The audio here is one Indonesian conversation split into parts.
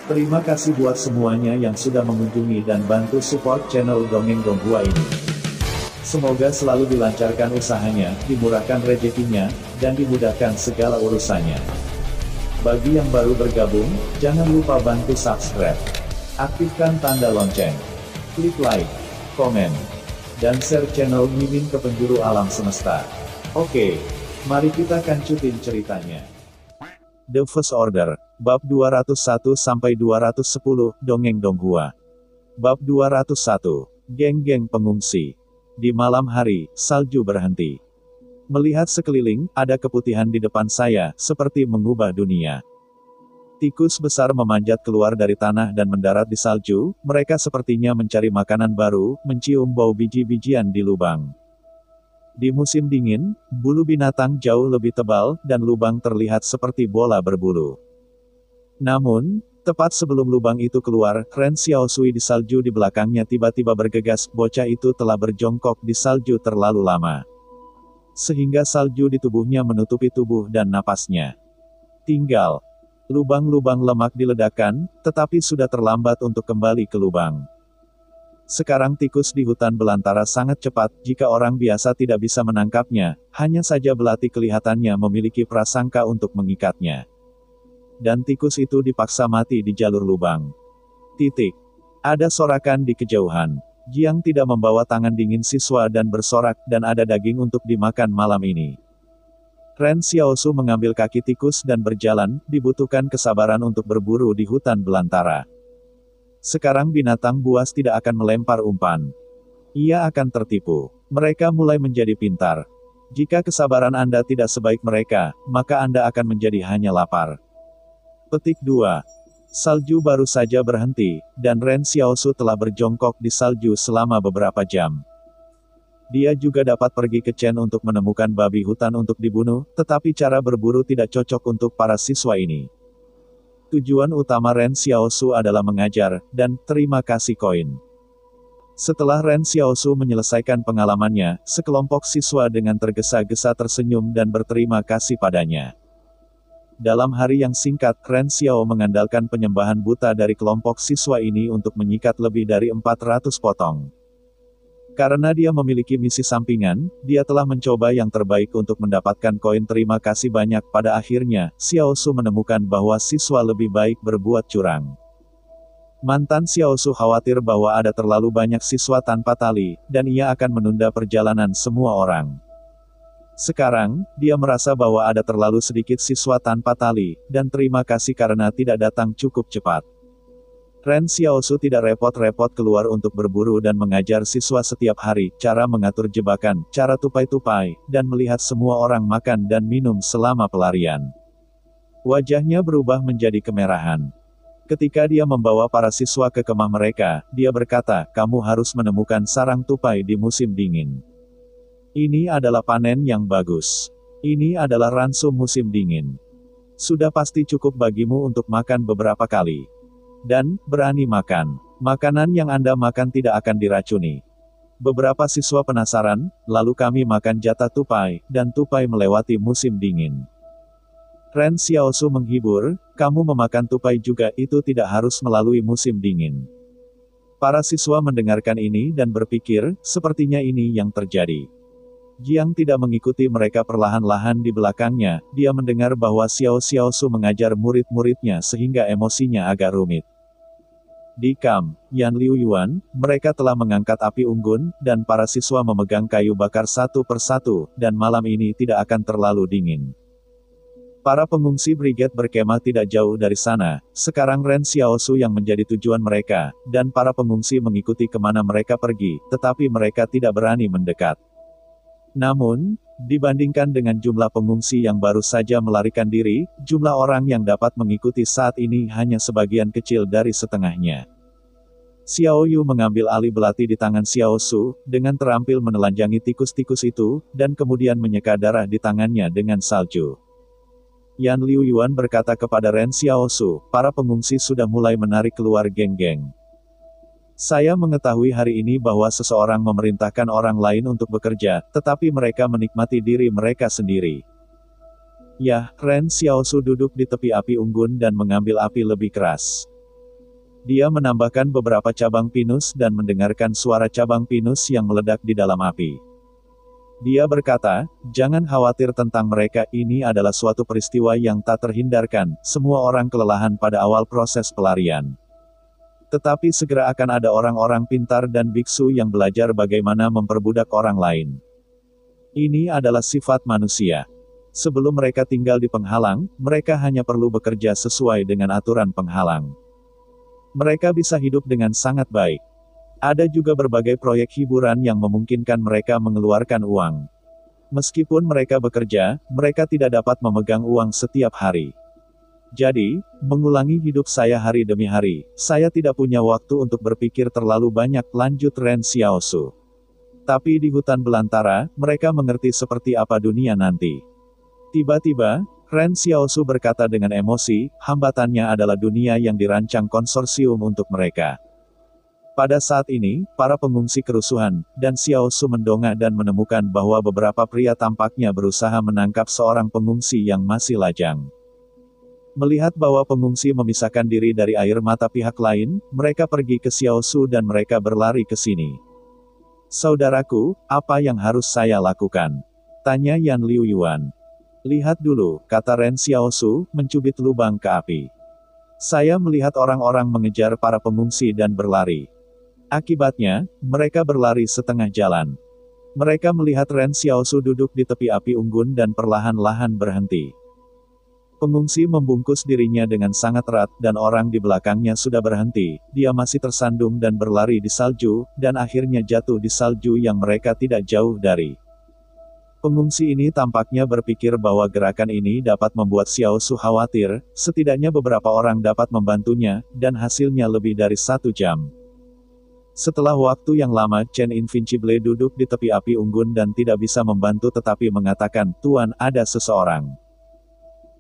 Terima kasih buat semuanya yang sudah mengunjungi dan bantu support channel Dongeng Donghua ini. Semoga selalu dilancarkan usahanya, dimurahkan rezekinya, dan dimudahkan segala urusannya. Bagi yang baru bergabung, jangan lupa bantu subscribe. Aktifkan tanda lonceng. Klik like, komen, dan share channel Mimin ke penjuru alam semesta. Oke, mari kita kancutin ceritanya. The First Order, Bab 201-210, Dongeng Donghua. Bab 201, Geng-geng pengungsi. Di malam hari, salju berhenti. Melihat sekeliling, ada keputihan di depan saya, seperti mengubah dunia. Tikus besar memanjat keluar dari tanah dan mendarat di salju, mereka sepertinya mencari makanan baru, mencium bau biji-bijian di lubang. Di musim dingin, bulu binatang jauh lebih tebal, dan lubang terlihat seperti bola berbulu. Namun, tepat sebelum lubang itu keluar, Ren Xiaosui di salju di belakangnya tiba-tiba bergegas, bocah itu telah berjongkok di salju terlalu lama. Sehingga salju di tubuhnya menutupi tubuh dan napasnya. Tinggal lubang-lubang lemak diledakkan, tetapi sudah terlambat untuk kembali ke lubang. Sekarang tikus di hutan belantara sangat cepat, jika orang biasa tidak bisa menangkapnya, hanya saja belati kelihatannya memiliki prasangka untuk mengikatnya. Dan tikus itu dipaksa mati di jalur lubang. Titik. Ada sorakan di kejauhan. Jiang tidak membawa tangan dingin siswa dan bersorak, dan ada daging untuk dimakan malam ini. Ren Xiaosu mengambil kaki tikus dan berjalan, dibutuhkan kesabaran untuk berburu di hutan belantara. Sekarang binatang buas tidak akan melempar umpan. Ia akan tertipu. Mereka mulai menjadi pintar. Jika kesabaran Anda tidak sebaik mereka, maka Anda akan menjadi hanya lapar. Petik 2. Salju baru saja berhenti, dan Ren Xiaosu telah berjongkok di salju selama beberapa jam. Dia juga dapat pergi ke Chen untuk menemukan babi hutan untuk dibunuh, tetapi cara berburu tidak cocok untuk para siswa ini. Tujuan utama Ren Xiaosu adalah mengajar, dan terima kasih koin. Setelah Ren Xiaosu menyelesaikan pengalamannya, sekelompok siswa dengan tergesa-gesa tersenyum dan berterima kasih padanya. Dalam hari yang singkat, Ren Xiao mengandalkan penyembahan buta dari kelompok siswa ini untuk menyikat lebih dari 400 potong. Karena dia memiliki misi sampingan, dia telah mencoba yang terbaik untuk mendapatkan koin terima kasih banyak. Pada akhirnya, Xiaosu menemukan bahwa siswa lebih baik berbuat curang. Mantan Xiaosu khawatir bahwa ada terlalu banyak siswa tanpa tali, dan ia akan menunda perjalanan semua orang. Sekarang, dia merasa bahwa ada terlalu sedikit siswa tanpa tali, dan terima kasih karena tidak datang cukup cepat. Ren Xiaosu tidak repot-repot keluar untuk berburu dan mengajar siswa setiap hari, cara mengatur jebakan, cara tupai-tupai, dan melihat semua orang makan dan minum selama pelarian. Wajahnya berubah menjadi kemerahan. Ketika dia membawa para siswa ke kemah mereka, dia berkata, "Kamu harus menemukan sarang tupai di musim dingin. Ini adalah panen yang bagus. Ini adalah ransum musim dingin. Sudah pasti cukup bagimu untuk makan beberapa kali. Dan, berani makan. Makanan yang Anda makan tidak akan diracuni." Beberapa siswa penasaran, lalu kami makan jatah tupai, dan tupai melewati musim dingin. Ren Xiaosu menghibur, "Kamu memakan tupai juga, itu tidak harus melalui musim dingin." Para siswa mendengarkan ini dan berpikir, sepertinya ini yang terjadi. Jiang tidak mengikuti mereka perlahan-lahan di belakangnya, dia mendengar bahwa Xiaosu mengajar murid-muridnya sehingga emosinya agak rumit. Di kamp Yan Liu Yuan, mereka telah mengangkat api unggun, dan para siswa memegang kayu bakar satu persatu, dan malam ini tidak akan terlalu dingin. Para pengungsi brigade berkemah tidak jauh dari sana, sekarang Ren Xiaosu yang menjadi tujuan mereka, dan para pengungsi mengikuti kemana mereka pergi, tetapi mereka tidak berani mendekat. Namun, dibandingkan dengan jumlah pengungsi yang baru saja melarikan diri, jumlah orang yang dapat mengikuti saat ini hanya sebagian kecil dari setengahnya. Xiao Yu mengambil alih belati di tangan Xiao Su, dengan terampil menelanjangi tikus-tikus itu, dan kemudian menyeka darah di tangannya dengan salju. Yan Liu Yuan berkata kepada Ren Xiao Su, "Para pengungsi sudah mulai menarik keluar geng-geng. Saya mengetahui hari ini bahwa seseorang memerintahkan orang lain untuk bekerja, tetapi mereka menikmati diri mereka sendiri. Yah, Ren Xiaosu duduk di tepi api unggun dan mengambil api lebih keras. Dia menambahkan beberapa cabang pinus dan mendengarkan suara cabang pinus yang meledak di dalam api. Dia berkata, jangan khawatir tentang mereka, ini adalah suatu peristiwa yang tak terhindarkan, semua orang kelelahan pada awal proses pelarian. Tetapi segera akan ada orang-orang pintar dan biksu yang belajar bagaimana memperbudak orang lain. Ini adalah sifat manusia. Sebelum mereka tinggal di penghalang, mereka hanya perlu bekerja sesuai dengan aturan penghalang. Mereka bisa hidup dengan sangat baik. Ada juga berbagai proyek hiburan yang memungkinkan mereka mengeluarkan uang. Meskipun mereka bekerja, mereka tidak dapat memegang uang setiap hari. Jadi, mengulangi hidup saya hari demi hari, saya tidak punya waktu untuk berpikir terlalu banyak, lanjut Ren Xiaosu. Tapi di hutan belantara, mereka mengerti seperti apa dunia nanti. Tiba-tiba, Ren Xiaosu berkata dengan emosi, hambatannya adalah dunia yang dirancang konsorsium untuk mereka. Pada saat ini, para pengungsi kerusuhan, dan Xiaosu mendongak dan menemukan bahwa beberapa pria tampaknya berusaha menangkap seorang pengungsi yang masih lajang. Melihat bahwa pengungsi memisahkan diri dari air mata pihak lain, mereka pergi ke Xiaosu dan mereka berlari ke sini. Saudaraku, apa yang harus saya lakukan? Tanya Yan Liu Yuan. Lihat dulu, kata Ren Xiaosu, mencubit lubang ke api. Saya melihat orang-orang mengejar para pengungsi dan berlari. Akibatnya, mereka berlari setengah jalan. Mereka melihat Ren Xiaosu duduk di tepi api unggun dan perlahan-lahan berhenti. Pengungsi membungkus dirinya dengan sangat erat, dan orang di belakangnya sudah berhenti, dia masih tersandung dan berlari di salju, dan akhirnya jatuh di salju yang mereka tidak jauh dari. Pengungsi ini tampaknya berpikir bahwa gerakan ini dapat membuat Xiaosu khawatir, setidaknya beberapa orang dapat membantunya, dan hasilnya lebih dari 1 jam. Setelah waktu yang lama, Chen Invincible duduk di tepi api unggun dan tidak bisa membantu tetapi mengatakan, Tuan, ada seseorang.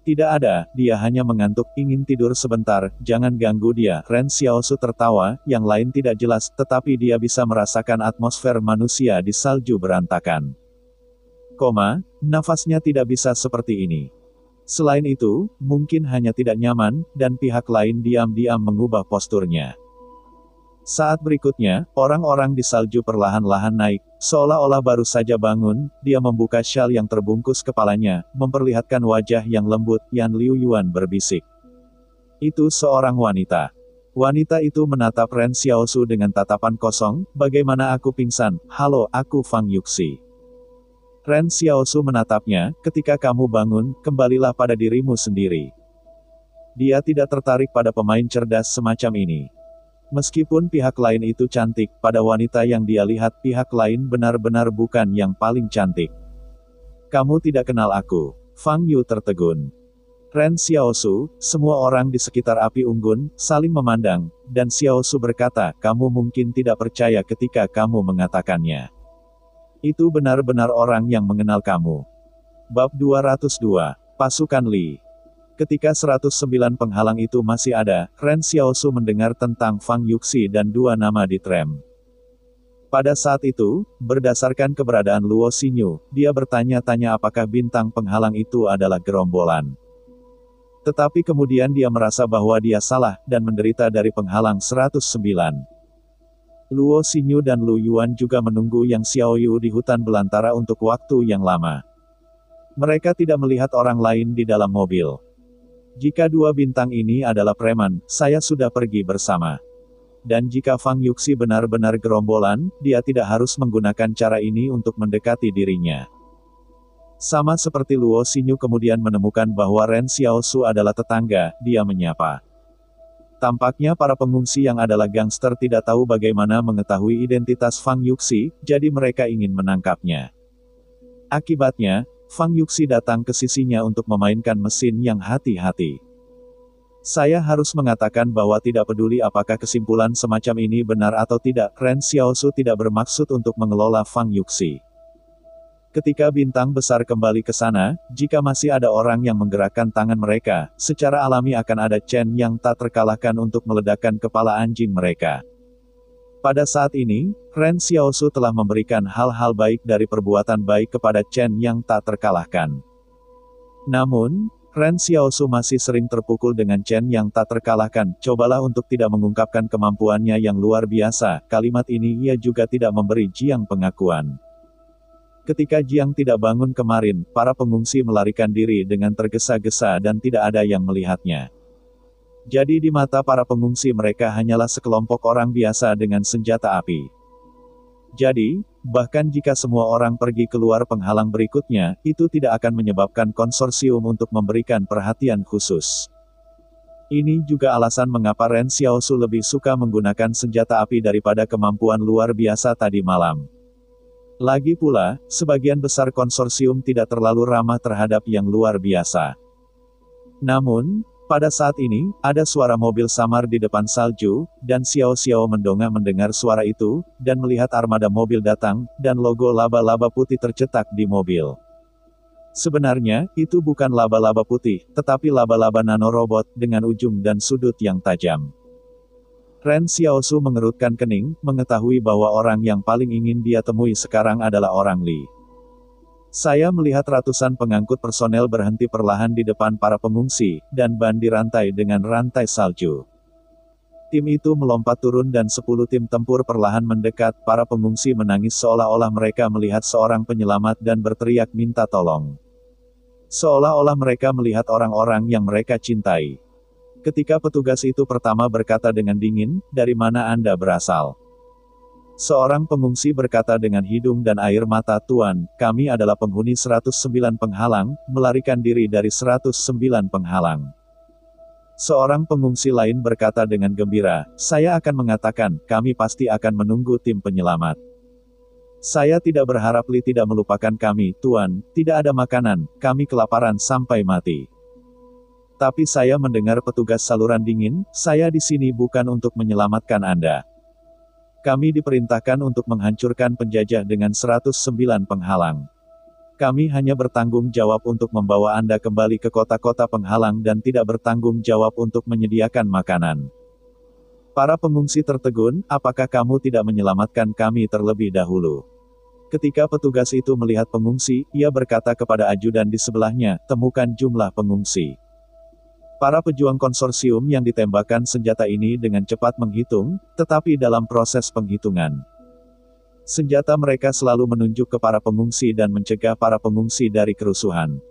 Tidak ada, dia hanya mengantuk, ingin tidur sebentar, jangan ganggu dia. Ren Xiaosu tertawa, yang lain tidak jelas, tetapi dia bisa merasakan atmosfer manusia di salju berantakan. Nafasnya tidak bisa seperti ini. Selain itu, mungkin hanya tidak nyaman, dan pihak lain diam-diam mengubah posturnya. Saat berikutnya, orang-orang di salju perlahan-lahan naik, seolah-olah baru saja bangun, dia membuka syal yang terbungkus kepalanya, memperlihatkan wajah yang lembut, Yan Liu Yuan berbisik. Itu seorang wanita. Wanita itu menatap Ren Xiaosu dengan tatapan kosong, bagaimana aku pingsan, halo, aku Fang Yuxi. Ren Xiaosu menatapnya, ketika kamu bangun, kembalilah pada dirimu sendiri. Dia tidak tertarik pada pemain cerdas semacam ini. Meskipun pihak lain itu cantik, pada wanita yang dia lihat pihak lain benar-benar bukan yang paling cantik. Kamu tidak kenal aku. Fang Yu tertegun. Ren Xiaosu, semua orang di sekitar api unggun, saling memandang, dan Xiaosu berkata, kamu mungkin tidak percaya ketika kamu mengatakannya. Itu benar-benar orang yang mengenal kamu. Bab 202. Pasukan Li. Ketika 109 penghalang itu masih ada, Ren Xiaosu mendengar tentang Fang Yuxi dan 2 nama di tram. Pada saat itu, berdasarkan keberadaan Luo Xinyu, dia bertanya-tanya apakah bintang penghalang itu adalah gerombolan. Tetapi kemudian dia merasa bahwa dia salah, dan menderita dari penghalang 109. Luo Xinyu dan Lu Yuan juga menunggu Yang Xiaoyu di hutan belantara untuk waktu yang lama. Mereka tidak melihat orang lain di dalam mobil. Jika 2 bintang ini adalah preman, saya sudah pergi bersama. Dan jika Fang Yuxi benar-benar gerombolan, dia tidak harus menggunakan cara ini untuk mendekati dirinya. Sama seperti Luo Xinyu kemudian menemukan bahwa Ren Xiaosu adalah tetangga, dia menyapa. Tampaknya para pengungsi yang adalah gangster tidak tahu bagaimana mengetahui identitas Fang Yuxi, jadi mereka ingin menangkapnya. Akibatnya, Fang Yuxi datang ke sisinya untuk memainkan mesin yang hati-hati. Saya harus mengatakan bahwa tidak peduli apakah kesimpulan semacam ini benar atau tidak, Ren Xiaosu tidak bermaksud untuk mengelola Fang Yuxi. Ketika bintang besar kembali ke sana, jika masih ada orang yang menggerakkan tangan mereka, secara alami akan ada Chen yang tak terkalahkan untuk meledakkan kepala anjing mereka. Pada saat ini, Ren Xiaosu telah memberikan hal-hal baik dari perbuatan baik kepada Chen yang tak terkalahkan. Namun, Ren Xiaosu masih sering terpukul dengan Chen yang tak terkalahkan. Cobalah untuk tidak mengungkapkan kemampuannya yang luar biasa. Kalimat ini ia juga tidak memberi Jiang pengakuan. Ketika Jiang tidak bangun kemarin, para pengungsi melarikan diri dengan tergesa-gesa dan tidak ada yang melihatnya. Jadi di mata para pengungsi mereka hanyalah sekelompok orang biasa dengan senjata api. Jadi, bahkan jika semua orang pergi keluar penghalang berikutnya, itu tidak akan menyebabkan konsorsium untuk memberikan perhatian khusus. Ini juga alasan mengapa Ren Xiaosu lebih suka menggunakan senjata api daripada kemampuan luar biasa tadi malam. Lagi pula, sebagian besar konsorsium tidak terlalu ramah terhadap yang luar biasa. Namun, pada saat ini, ada suara mobil samar di depan salju, dan Xiao Xiao mendongak mendengar suara itu, dan melihat armada mobil datang, dan logo laba-laba putih tercetak di mobil. Sebenarnya, itu bukan laba-laba putih, tetapi laba-laba nanorobot, dengan ujung dan sudut yang tajam. Ren Xiaosu mengerutkan kening, mengetahui bahwa orang yang paling ingin dia temui sekarang adalah orang Li. Saya melihat ratusan pengangkut personel berhenti perlahan di depan para pengungsi, dan ban dirantai dengan rantai salju. Tim itu melompat turun dan 10 tim tempur perlahan mendekat. Para pengungsi menangis seolah-olah mereka melihat seorang penyelamat dan berteriak minta tolong. Seolah-olah mereka melihat orang-orang yang mereka cintai. Ketika petugas itu pertama berkata dengan dingin, "Dari mana Anda berasal?" Seorang pengungsi berkata dengan hidung dan air mata, "Tuan, kami adalah penghuni 109 penghalang, melarikan diri dari 109 penghalang." Seorang pengungsi lain berkata dengan gembira, "Saya akan mengatakan, kami pasti akan menunggu tim penyelamat. Saya tidak berharap Li tidak melupakan kami, Tuan, tidak ada makanan, kami kelaparan sampai mati. Tapi saya mendengar petugas saluran dingin, saya di sini bukan untuk menyelamatkan Anda. Kami diperintahkan untuk menghancurkan penjajah dengan 109 penghalang. Kami hanya bertanggung jawab untuk membawa Anda kembali ke kota-kota penghalang dan tidak bertanggung jawab untuk menyediakan makanan." Para pengungsi tertegun, "Apakah kamu tidak menyelamatkan kami terlebih dahulu?" Ketika petugas itu melihat pengungsi, ia berkata kepada ajudan di sebelahnya, "Temukan jumlah pengungsi." Para pejuang konsorsium yang ditembakkan senjata ini dengan cepat menghitung, tetapi dalam proses penghitungan, senjata mereka selalu menunjuk ke para pengungsi dan mencegah para pengungsi dari kerusuhan.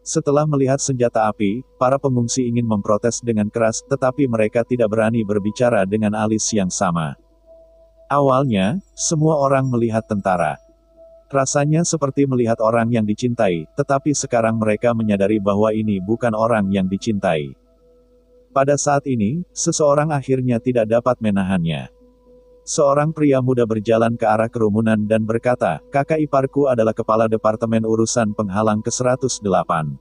Setelah melihat senjata api, para pengungsi ingin memprotes dengan keras, tetapi mereka tidak berani berbicara dengan alis yang sama. Awalnya, semua orang melihat tentara. Rasanya seperti melihat orang yang dicintai, tetapi sekarang mereka menyadari bahwa ini bukan orang yang dicintai. Pada saat ini, seseorang akhirnya tidak dapat menahannya. Seorang pria muda berjalan ke arah kerumunan dan berkata, "Kakak iparku adalah kepala Departemen Urusan Penghalang ke-108.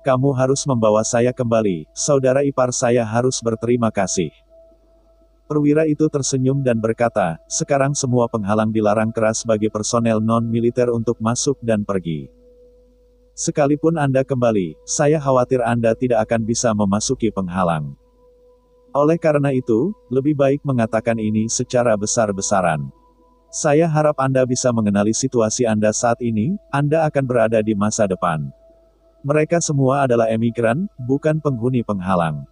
Kamu harus membawa saya kembali, saudara ipar saya harus berterima kasih." Perwira itu tersenyum dan berkata, "Sekarang semua penghalang dilarang keras bagi personel non-militer untuk masuk dan pergi. Sekalipun Anda kembali, saya khawatir Anda tidak akan bisa memasuki penghalang. Oleh karena itu, lebih baik mengatakan ini secara besar-besaran. Saya harap Anda bisa mengenali situasi Anda saat ini, Anda akan berada di masa depan. Mereka semua adalah emigran, bukan penghuni penghalang."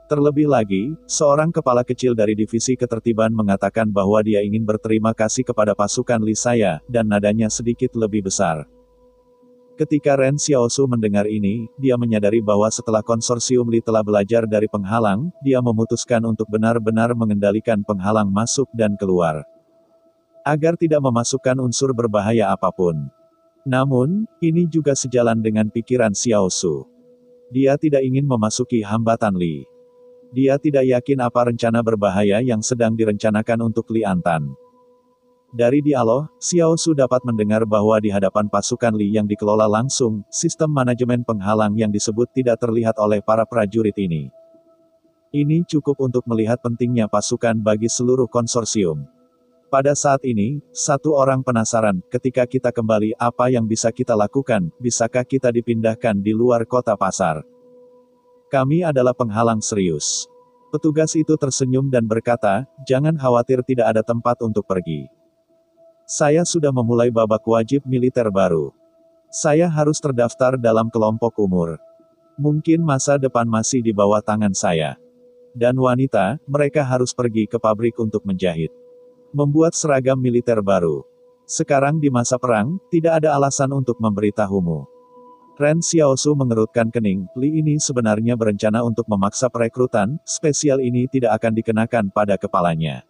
Terlebih lagi, seorang kepala kecil dari divisi ketertiban mengatakan bahwa dia ingin berterima kasih kepada pasukan Li saya, dan nadanya sedikit lebih besar. Ketika Ren Xiaosu mendengar ini, dia menyadari bahwa setelah konsorsium Li telah belajar dari penghalang, dia memutuskan untuk benar-benar mengendalikan penghalang masuk dan keluar, agar tidak memasukkan unsur berbahaya apapun. Namun, ini juga sejalan dengan pikiran Xiaosu. Dia tidak ingin memasuki hambatan Li. Dia tidak yakin apa rencana berbahaya yang sedang direncanakan untuk Li Antan. Dari dialog, Xiaosu dapat mendengar bahwa di hadapan pasukan Li yang dikelola langsung, sistem manajemen penghalang yang disebut tidak terlihat oleh para prajurit ini. Ini cukup untuk melihat pentingnya pasukan bagi seluruh konsorsium. Pada saat ini, satu orang penasaran, ketika kita kembali, apa yang bisa kita lakukan, bisakah kita dipindahkan di luar kota pasar? Kami adalah penghalang serius. Petugas itu tersenyum dan berkata, "Jangan khawatir, tidak ada tempat untuk pergi. Saya sudah memulai babak wajib militer baru. Saya harus terdaftar dalam kelompok umur. Mungkin masa depan masih di bawah tangan saya. Dan wanita, mereka harus pergi ke pabrik untuk menjahit. Membuat seragam militer baru. Sekarang di masa perang, tidak ada alasan untuk memberitahumu. Ren Xiaosu mengerutkan kening, Li ini sebenarnya berencana untuk memaksa perekrutan, spesial ini tidak akan dikenakan pada kepalanya.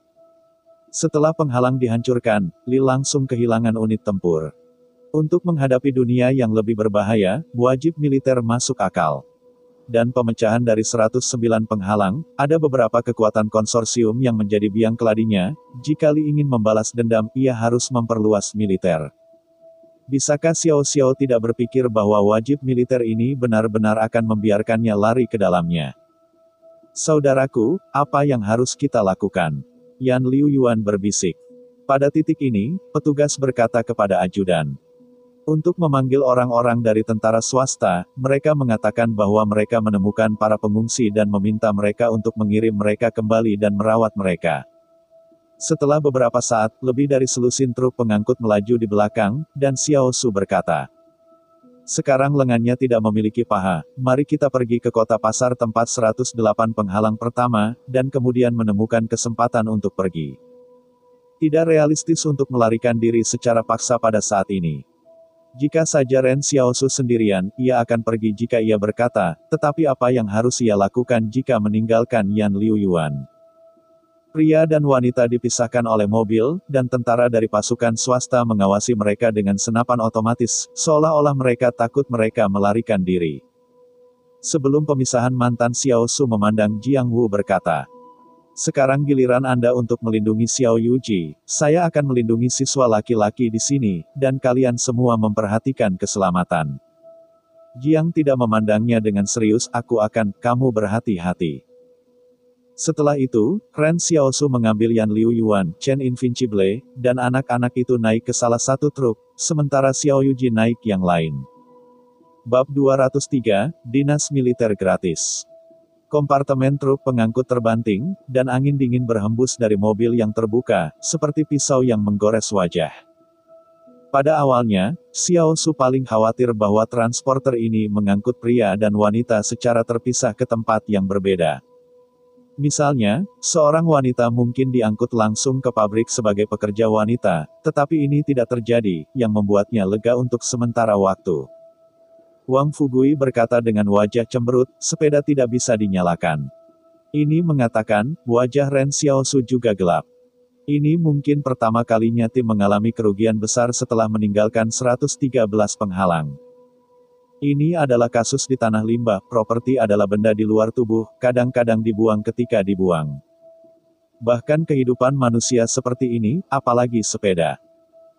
Setelah penghalang dihancurkan, Li langsung kehilangan unit tempur. Untuk menghadapi dunia yang lebih berbahaya, wajib militer masuk akal. Dan pemecahan dari 109 penghalang, ada beberapa kekuatan konsorsium yang menjadi biang keladinya, jika Li ingin membalas dendam, ia harus memperluas militer. Bisakah Xiao Xiao tidak berpikir bahwa wajib militer ini benar-benar akan membiarkannya lari ke dalamnya? Saudaraku, apa yang harus kita lakukan? Yan Liu Yuan berbisik. Pada titik ini, petugas berkata kepada ajudan. Untuk memanggil orang-orang dari tentara swasta, mereka mengatakan bahwa mereka menemukan para pengungsi dan meminta mereka untuk mengirim mereka kembali dan merawat mereka. Setelah beberapa saat, lebih dari selusin truk pengangkut melaju di belakang, dan Xiao Su berkata, sekarang lengannya tidak memiliki paha, mari kita pergi ke kota pasar tempat 108 penghalang pertama, dan kemudian menemukan kesempatan untuk pergi. Tidak realistis untuk melarikan diri secara paksa pada saat ini. Jika saja Ren Xiaosu sendirian, ia akan pergi jika ia berkata, tetapi apa yang harus ia lakukan jika meninggalkan Yan Liu Yuan? Pria dan wanita dipisahkan oleh mobil, dan tentara dari pasukan swasta mengawasi mereka dengan senapan otomatis, seolah-olah mereka takut mereka melarikan diri. Sebelum pemisahan mantan Xiaosu memandang Jiang Wu berkata, sekarang giliran Anda untuk melindungi Xiao Yuji, saya akan melindungi siswa laki-laki di sini, dan kalian semua memperhatikan keselamatan. Jiang tidak memandangnya dengan serius, kamu berhati-hati. Setelah itu, Ren Xiaosu mengambil Yan Liu Yuan, Chen Invincible, dan anak-anak itu naik ke salah satu truk, sementara Xiao Yuji naik yang lain. Bab 203, Dinas Militer Gratis. Kompartemen truk pengangkut terbanting, dan angin dingin berhembus dari mobil yang terbuka, seperti pisau yang menggores wajah. Pada awalnya, Xiao Su paling khawatir bahwa transporter ini mengangkut pria dan wanita secara terpisah ke tempat yang berbeda. Misalnya, seorang wanita mungkin diangkut langsung ke pabrik sebagai pekerja wanita, tetapi ini tidak terjadi, yang membuatnya lega untuk sementara waktu. Wang Fugui berkata dengan wajah cemberut, sepeda tidak bisa dinyalakan. Ini mengatakan, wajah Ren Xiaosu juga gelap. Ini mungkin pertama kalinya tim mengalami kerugian besar setelah meninggalkan 113 penghalang. Ini adalah kasus di tanah limbah, properti adalah benda di luar tubuh, kadang-kadang dibuang ketika dibuang. Bahkan kehidupan manusia seperti ini, apalagi sepeda.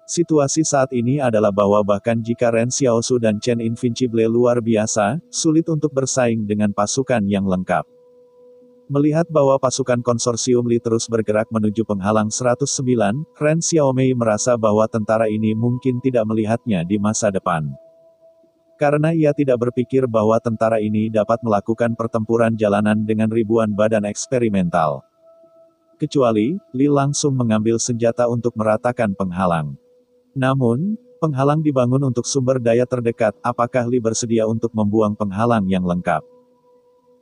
Situasi saat ini adalah bahwa bahkan jika Ren Xiaosu dan Chen Invincible luar biasa, sulit untuk bersaing dengan pasukan yang lengkap. Melihat bahwa pasukan konsorsium Li terus bergerak menuju penghalang 109, Ren Xiaomei merasa bahwa tentara ini mungkin tidak melihatnya di masa depan. Karena ia tidak berpikir bahwa tentara ini dapat melakukan pertempuran jalanan dengan ribuan badan eksperimental. Kecuali, Li langsung mengambil senjata untuk meratakan penghalang. Namun, penghalang dibangun untuk sumber daya terdekat, apakah Li bersedia untuk membuang penghalang yang lengkap?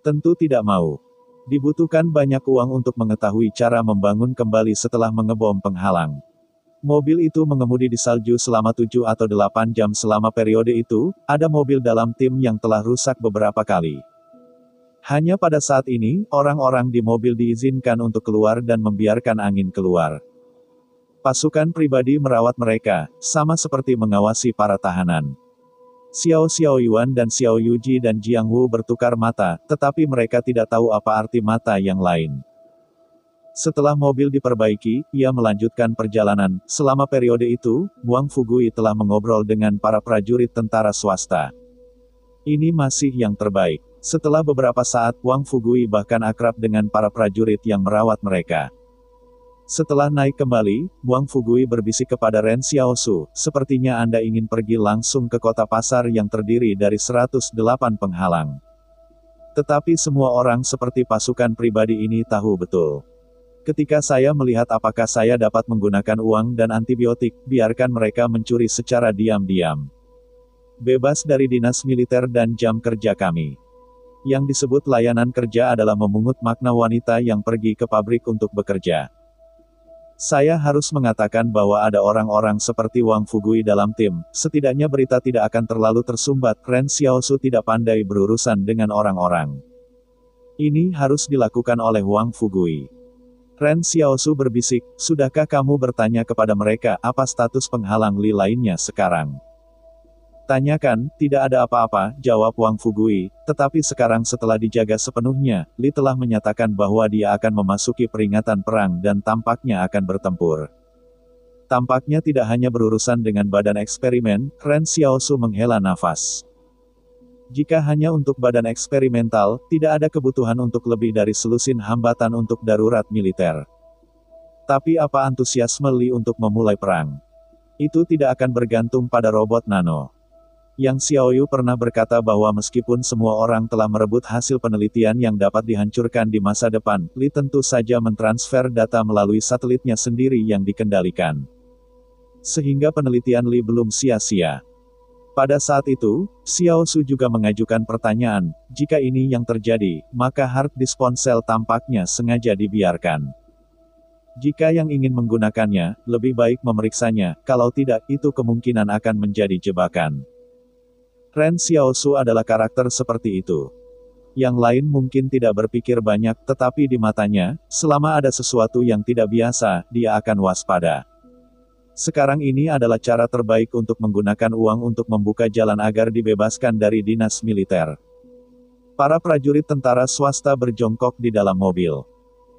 Tentu tidak mau. Dibutuhkan banyak uang untuk mengetahui cara membangun kembali setelah mengebom penghalang. Mobil itu mengemudi di salju selama 7 atau 8 jam selama periode itu, ada mobil dalam tim yang telah rusak beberapa kali. Hanya pada saat ini, orang-orang di mobil diizinkan untuk keluar dan membiarkan angin keluar. Pasukan pribadi merawat mereka, sama seperti mengawasi para tahanan. Xiao Yuan dan Xiao Yuji dan Jiang Wu bertukar mata, tetapi mereka tidak tahu apa arti mata yang lain. Setelah mobil diperbaiki, ia melanjutkan perjalanan. Selama periode itu, Wang Fugui telah mengobrol dengan para prajurit tentara swasta. Ini masih yang terbaik. Setelah beberapa saat, Wang Fugui bahkan akrab dengan para prajurit yang merawat mereka. Setelah naik kembali, Wang Fugui berbisik kepada Ren Xiaosu, sepertinya Anda ingin pergi langsung ke kota pasar yang terdiri dari 108 penghalang. Tetapi semua orang seperti pasukan pribadi ini tahu betul. Ketika saya melihat apakah saya dapat menggunakan uang dan antibiotik, biarkan mereka mencuri secara diam-diam. Bebas dari dinas militer dan jam kerja kami. Yang disebut layanan kerja adalah memungut makna wanita yang pergi ke pabrik untuk bekerja. Saya harus mengatakan bahwa ada orang-orang seperti Wang Fugui dalam tim, setidaknya berita tidak akan terlalu tersumbat. Ren Xiaosu tidak pandai berurusan dengan orang-orang. Ini harus dilakukan oleh Wang Fugui. Ren Xiaosu berbisik, sudahkah kamu bertanya kepada mereka apa status penghalang Li lainnya sekarang? Tanyakan, tidak ada apa-apa, jawab Wang Fugui, tetapi sekarang setelah dijaga sepenuhnya, Li telah menyatakan bahwa dia akan memasuki peringatan perang dan tampaknya akan bertempur. Tampaknya tidak hanya berurusan dengan badan eksperimen, Ren Xiaosu menghela nafas. Jika hanya untuk badan eksperimental, tidak ada kebutuhan untuk lebih dari selusin hambatan untuk darurat militer. Tapi apa antusiasme Li untuk memulai perang? Itu tidak akan bergantung pada robot nano. Yang Xiaoyu pernah berkata bahwa meskipun semua orang telah merebut hasil penelitian yang dapat dihancurkan di masa depan, Li tentu saja mentransfer data melalui satelitnya sendiri yang dikendalikan. Sehingga penelitian Li belum sia-sia. Pada saat itu, Xiaosu juga mengajukan pertanyaan, jika ini yang terjadi, maka hard disk ponsel tampaknya sengaja dibiarkan. Jika yang ingin menggunakannya, lebih baik memeriksanya, kalau tidak, itu kemungkinan akan menjadi jebakan. Ren Xiaosu adalah karakter seperti itu. Yang lain mungkin tidak berpikir banyak, tetapi di matanya, selama ada sesuatu yang tidak biasa, dia akan waspada. Sekarang ini adalah cara terbaik untuk menggunakan uang untuk membuka jalan agar dibebaskan dari dinas militer. Para prajurit tentara swasta berjongkok di dalam mobil.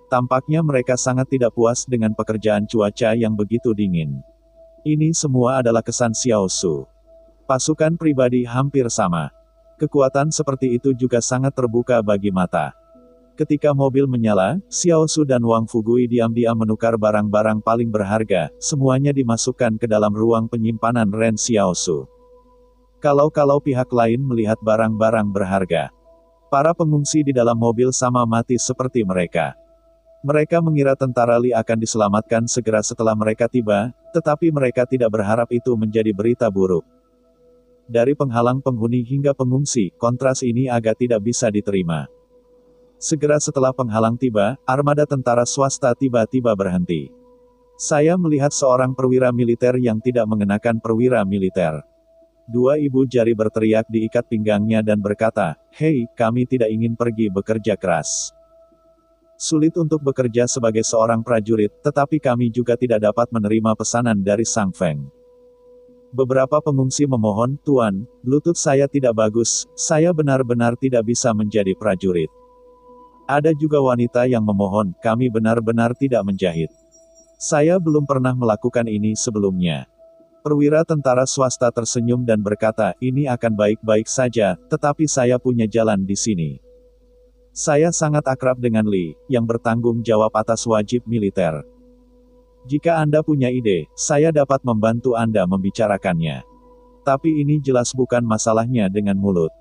Tampaknya mereka sangat tidak puas dengan pekerjaan cuaca yang begitu dingin. Ini semua adalah kesan Xiaosu. Pasukan pribadi hampir sama. Kekuatan seperti itu juga sangat terbuka bagi mata. Ketika mobil menyala, Xiaosu dan Wang Fugui diam-diam menukar barang-barang paling berharga, semuanya dimasukkan ke dalam ruang penyimpanan Ren Xiaosu. Kalau pihak lain melihat barang-barang berharga, para pengungsi di dalam mobil sama mati seperti mereka. Mereka mengira tentara Li akan diselamatkan segera setelah mereka tiba, tetapi mereka tidak berharap itu menjadi berita buruk. Dari penghalang penghuni hingga pengungsi, kontras ini agak tidak bisa diterima. Segera setelah penghalang tiba, armada tentara swasta tiba-tiba berhenti. Saya melihat seorang perwira militer yang tidak mengenakan perwira militer. Dua ibu jari berteriak di ikat pinggangnya dan berkata, "Hei, kami tidak ingin pergi bekerja keras. Sulit untuk bekerja sebagai seorang prajurit, tetapi kami juga tidak dapat menerima pesanan dari Sang Feng." Beberapa pengungsi memohon, "Tuan, lutut saya tidak bagus, saya benar-benar tidak bisa menjadi prajurit." Ada juga wanita yang memohon, "Kami benar-benar tidak menjahit. Saya belum pernah melakukan ini sebelumnya." Perwira tentara swasta tersenyum dan berkata, "Ini akan baik-baik saja, tetapi saya punya jalan di sini. Saya sangat akrab dengan Li, yang bertanggung jawab atas wajib militer. Jika Anda punya ide, saya dapat membantu Anda membicarakannya. Tapi ini jelas bukan masalahnya dengan mulut.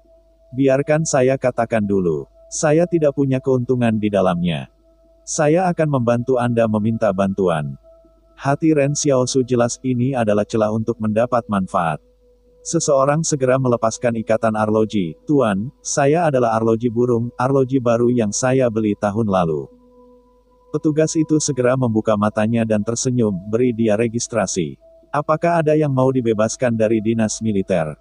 Biarkan saya katakan dulu. Saya tidak punya keuntungan di dalamnya. Saya akan membantu Anda meminta bantuan." Hati Ren Xiaosu jelas ini adalah celah untuk mendapat manfaat. Seseorang segera melepaskan ikatan arloji. "Tuan, saya adalah arloji burung, arloji baru yang saya beli tahun lalu." Petugas itu segera membuka matanya dan tersenyum, "Beri dia registrasi. Apakah ada yang mau dibebaskan dari dinas militer?"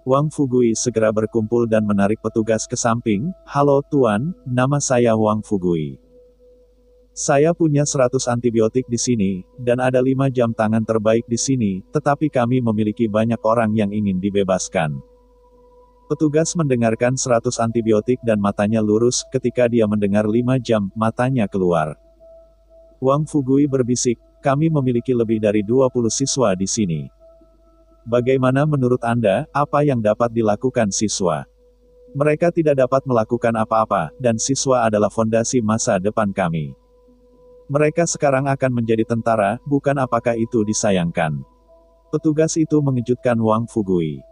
Wang Fugui segera berkumpul dan menarik petugas ke samping. "Halo Tuan, nama saya Wang Fugui. Saya punya 100 antibiotik di sini, dan ada 5 jam tangan terbaik di sini, tetapi kami memiliki banyak orang yang ingin dibebaskan." Petugas mendengarkan 100 antibiotik dan matanya lurus, ketika dia mendengar 5 jam, matanya keluar. Wang Fugui berbisik, "Kami memiliki lebih dari 20 siswa di sini. Bagaimana menurut Anda, apa yang dapat dilakukan siswa? Mereka tidak dapat melakukan apa-apa, dan siswa adalah fondasi masa depan kami. Mereka sekarang akan menjadi tentara, bukan apakah itu disayangkan?" Petugas itu mengejutkan Wang Fugui.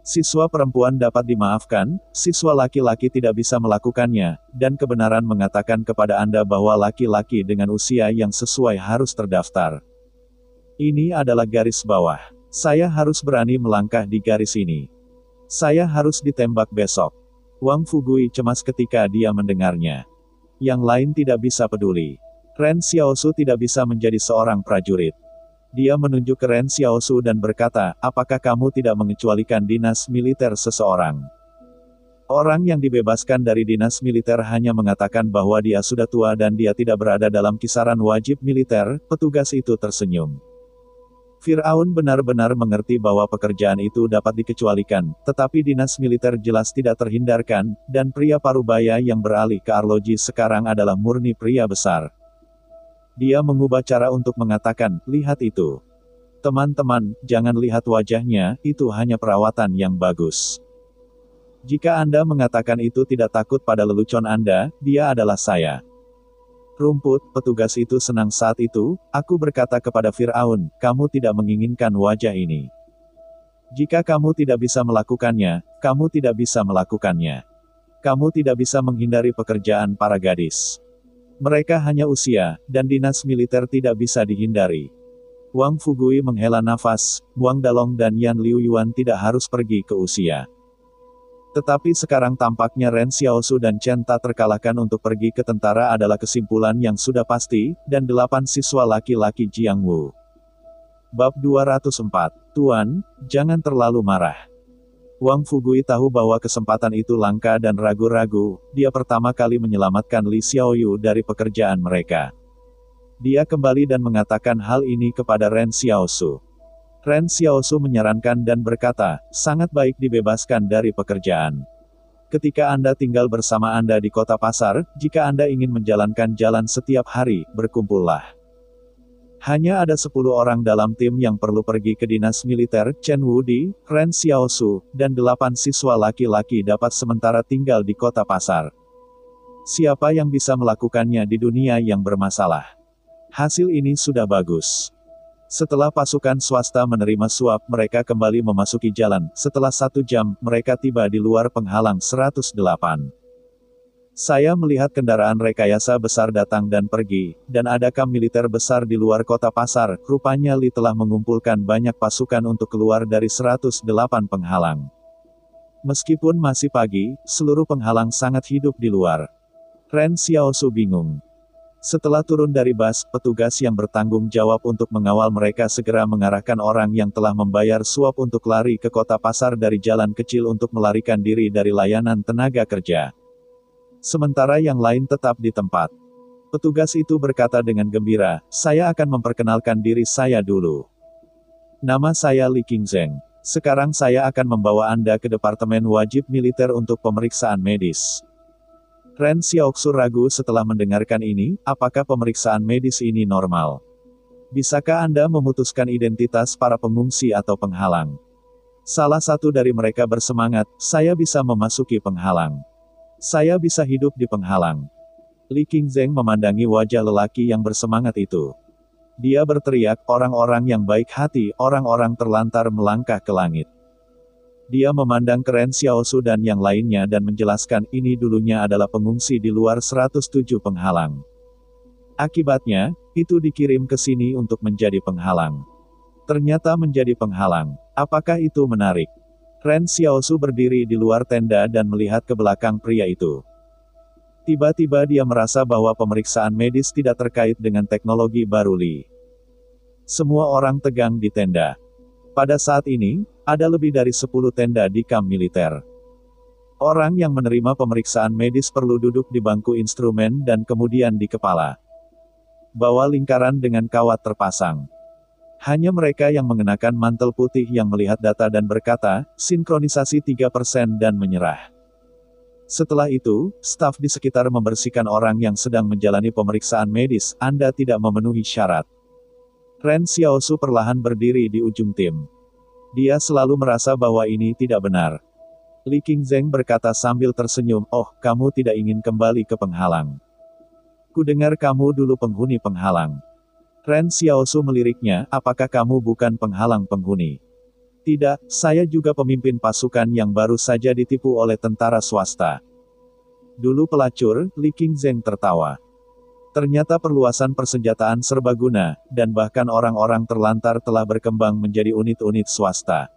Siswa perempuan dapat dimaafkan, siswa laki-laki tidak bisa melakukannya, dan kebenaran mengatakan kepada Anda bahwa laki-laki dengan usia yang sesuai harus terdaftar. Ini adalah garis bawah. Saya harus berani melangkah di garis ini. Saya harus ditembak besok. Wang Fugui cemas ketika dia mendengarnya. Yang lain tidak bisa peduli. Ren Xiaosu tidak bisa menjadi seorang prajurit. Dia menunjuk ke Ren Xiaosu dan berkata, apakah kamu tidak mengecualikan dinas militer seseorang? Orang yang dibebaskan dari dinas militer hanya mengatakan bahwa dia sudah tua dan dia tidak berada dalam kisaran wajib militer. Petugas itu tersenyum. Firaun benar-benar mengerti bahwa pekerjaan itu dapat dikecualikan, tetapi dinas militer jelas tidak terhindarkan, dan pria parubaya yang beralih ke arloji sekarang adalah murni pria besar. Dia mengubah cara untuk mengatakan, lihat itu. Teman-teman, jangan lihat wajahnya, itu hanya perawatan yang bagus. Jika Anda mengatakan itu tidak takut pada lelucon Anda, dia adalah saya. Rumput, petugas itu senang saat itu, aku berkata kepada Firaun, kamu tidak menginginkan wajah ini. Jika kamu tidak bisa melakukannya, kamu tidak bisa melakukannya. Kamu tidak bisa menghindari pekerjaan para gadis. Mereka hanya usia, dan dinas militer tidak bisa dihindari. Wang Fugui menghela nafas, Wang Dalong dan Yan Liu Yuan tidak harus pergi ke usia. Tetapi sekarang tampaknya Ren Xiaosu dan Chen Ta terkalahkan untuk pergi ke tentara adalah kesimpulan yang sudah pasti, dan 8 siswa laki-laki Jiang Wu. Bab 204. Tuan, jangan terlalu marah. Wang Fugui tahu bahwa kesempatan itu langka dan ragu-ragu, dia pertama kali menyelamatkan Li Xiaoyu dari pekerjaan mereka. Dia kembali dan mengatakan hal ini kepada Ren Xiaosu. Ren Xiaosu menyarankan dan berkata, sangat baik dibebaskan dari pekerjaan. Ketika Anda tinggal bersama Anda di kota pasar, jika Anda ingin menjalankan jalan setiap hari, berkumpullah. Hanya ada 10 orang dalam tim yang perlu pergi ke dinas militer, Chen Wudi, Ren Xiaosu, dan 8 siswa laki-laki dapat sementara tinggal di kota pasar. Siapa yang bisa melakukannya di dunia yang bermasalah? Hasil ini sudah bagus. Setelah pasukan swasta menerima suap, mereka kembali memasuki jalan. Setelah 1 jam, mereka tiba di luar penghalang 108. Saya melihat kendaraan rekayasa besar datang dan pergi, dan ada kamp militer besar di luar kota pasar. Rupanya Li telah mengumpulkan banyak pasukan untuk keluar dari 108 penghalang. Meskipun masih pagi, seluruh penghalang sangat hidup di luar. Ren Xiaosu bingung. Setelah turun dari bus, petugas yang bertanggung jawab untuk mengawal mereka segera mengarahkan orang yang telah membayar suap untuk lari ke kota pasar dari jalan kecil untuk melarikan diri dari layanan tenaga kerja. Sementara yang lain tetap di tempat. Petugas itu berkata dengan gembira, saya akan memperkenalkan diri saya dulu. Nama saya Li Qingzheng. Sekarang saya akan membawa Anda ke Departemen Wajib Militer untuk pemeriksaan medis. Ren Xiaosu ragu setelah mendengarkan ini, apakah pemeriksaan medis ini normal? Bisakah Anda memutuskan identitas para pengungsi atau penghalang? Salah satu dari mereka bersemangat, saya bisa memasuki penghalang. Saya bisa hidup di penghalang. Li Qingzheng memandangi wajah lelaki yang bersemangat itu. Dia berteriak, orang-orang yang baik hati, orang-orang terlantar melangkah ke langit. Dia memandang ke Ren Xiaosu dan yang lainnya dan menjelaskan ini dulunya adalah pengungsi di luar 107 penghalang. Akibatnya, itu dikirim ke sini untuk menjadi penghalang. Ternyata menjadi penghalang. Apakah itu menarik? Ren Xiaosu berdiri di luar tenda dan melihat ke belakang pria itu. Tiba-tiba dia merasa bahwa pemeriksaan medis tidak terkait dengan teknologi baru Li. Semua orang tegang di tenda. Pada saat ini, ada lebih dari 10 tenda di kamp militer. Orang yang menerima pemeriksaan medis perlu duduk di bangku instrumen dan kemudian di kepala. Bawa lingkaran dengan kawat terpasang. Hanya mereka yang mengenakan mantel putih yang melihat data dan berkata, sinkronisasi 3% dan menyerah. Setelah itu, staf di sekitar membersihkan orang yang sedang menjalani pemeriksaan medis. Anda tidak memenuhi syarat. Ren Xiaosu perlahan berdiri di ujung tim. Dia selalu merasa bahwa ini tidak benar. Li Qingzheng berkata sambil tersenyum, oh, kamu tidak ingin kembali ke penghalang. Kudengar kamu dulu penghuni penghalang. Ren Xiaosu meliriknya, apakah kamu bukan penghalang penghuni? Tidak, saya juga pemimpin pasukan yang baru saja ditipu oleh tentara swasta. Dulu pelacur, Li Qingzheng tertawa. Ternyata perluasan persenjataan serbaguna, dan bahkan orang-orang terlantar telah berkembang menjadi unit-unit swasta.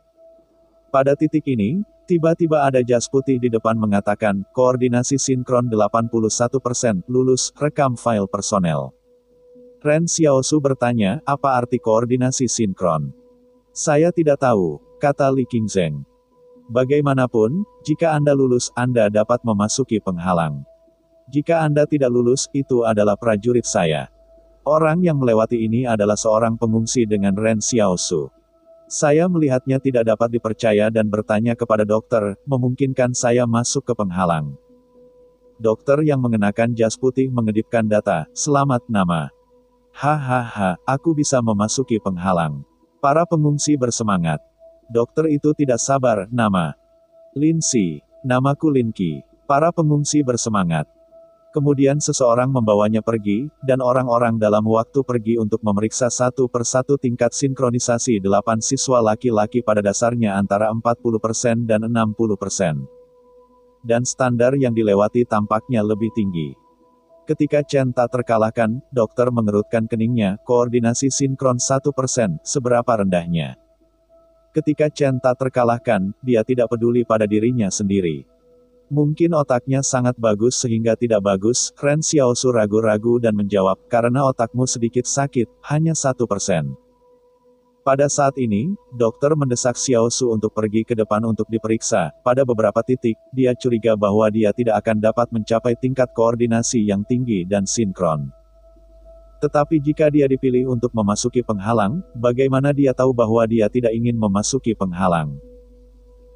Pada titik ini, Tiba-tiba ada jas putih di depan mengatakan, koordinasi sinkron 81%, lulus, rekam file personel. Ren Xiaosu bertanya, apa arti koordinasi sinkron? Saya tidak tahu, kata Li Qingzheng. Bagaimanapun, jika Anda lulus, Anda dapat memasuki penghalang. Jika Anda tidak lulus, itu adalah prajurit saya. Orang yang melewati ini adalah seorang pengungsi dengan Ren Xiaosu. Saya melihatnya tidak dapat dipercaya dan bertanya kepada dokter, memungkinkan saya masuk ke penghalang. Dokter yang mengenakan jas putih mengedipkan data, selamat nama. Hahaha, aku bisa memasuki penghalang. Para pengungsi bersemangat. Dokter itu tidak sabar, nama. Linsi, namaku Linki. Para pengungsi bersemangat. Kemudian seseorang membawanya pergi, dan orang-orang dalam waktu pergi untuk memeriksa satu persatu tingkat sinkronisasi 8 siswa laki-laki pada dasarnya antara 40% dan 60%. Dan standar yang dilewati tampaknya lebih tinggi. Ketika Chen tak terkalahkan, dokter mengerutkan keningnya, koordinasi sinkron 1%, seberapa rendahnya. Ketika Chen tak terkalahkan, dia tidak peduli pada dirinya sendiri. Mungkin otaknya sangat bagus sehingga tidak bagus, Ren Xiaosu ragu-ragu dan menjawab, karena otakmu sedikit sakit, hanya 1%. Pada saat ini, dokter mendesak Xiaosu untuk pergi ke depan untuk diperiksa. Pada beberapa titik, dia curiga bahwa dia tidak akan dapat mencapai tingkat koordinasi yang tinggi dan sinkron. Tetapi jika dia dipilih untuk memasuki penghalang, bagaimana dia tahu bahwa dia tidak ingin memasuki penghalang?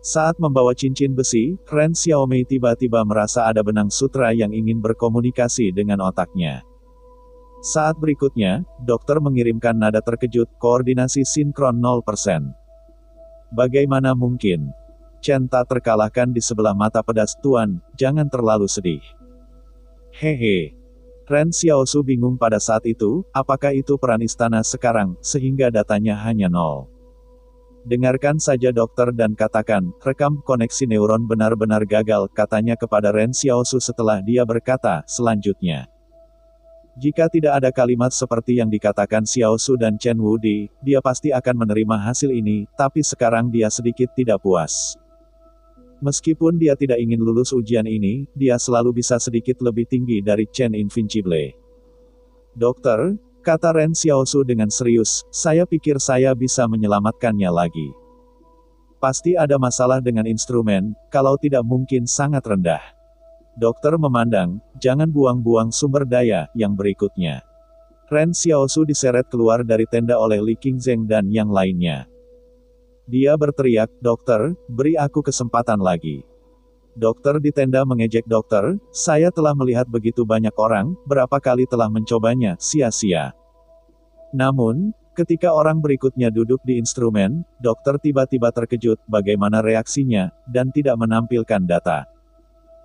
Saat membawa cincin besi, Ren Xiaomei tiba-tiba merasa ada benang sutra yang ingin berkomunikasi dengan otaknya. Saat berikutnya, dokter mengirimkan nada terkejut, koordinasi sinkron 0%. Bagaimana mungkin? Chen tak terkalahkan di sebelah mata pedas, Tuan, jangan terlalu sedih. Hehe. Ren Xiaosu bingung pada saat itu, apakah itu peran istana sekarang, sehingga datanya hanya 0. Dengarkan saja dokter dan katakan, rekam koneksi neuron benar-benar gagal, katanya kepada Ren Xiaosu setelah dia berkata, selanjutnya. Jika tidak ada kalimat seperti yang dikatakan Xiaosu dan Chen Wudi, dia pasti akan menerima hasil ini, tapi sekarang dia sedikit tidak puas. Meskipun dia tidak ingin lulus ujian ini, dia selalu bisa sedikit lebih tinggi dari Chen Invincible. Dokter, kata Ren Xiaosu dengan serius, saya pikir saya bisa menyelamatkannya lagi. Pasti ada masalah dengan instrumen, kalau tidak mungkin sangat rendah. Dokter memandang, jangan buang-buang sumber daya, yang berikutnya. Ren Xiaosu diseret keluar dari tenda oleh Li Qingzheng dan yang lainnya. Dia berteriak, dokter, beri aku kesempatan lagi. Dokter di tenda mengejek dokter, saya telah melihat begitu banyak orang, berapa kali telah mencobanya, sia-sia. Namun, ketika orang berikutnya duduk di instrumen, dokter tiba-tiba terkejut, bagaimana reaksinya, dan tidak menampilkan data.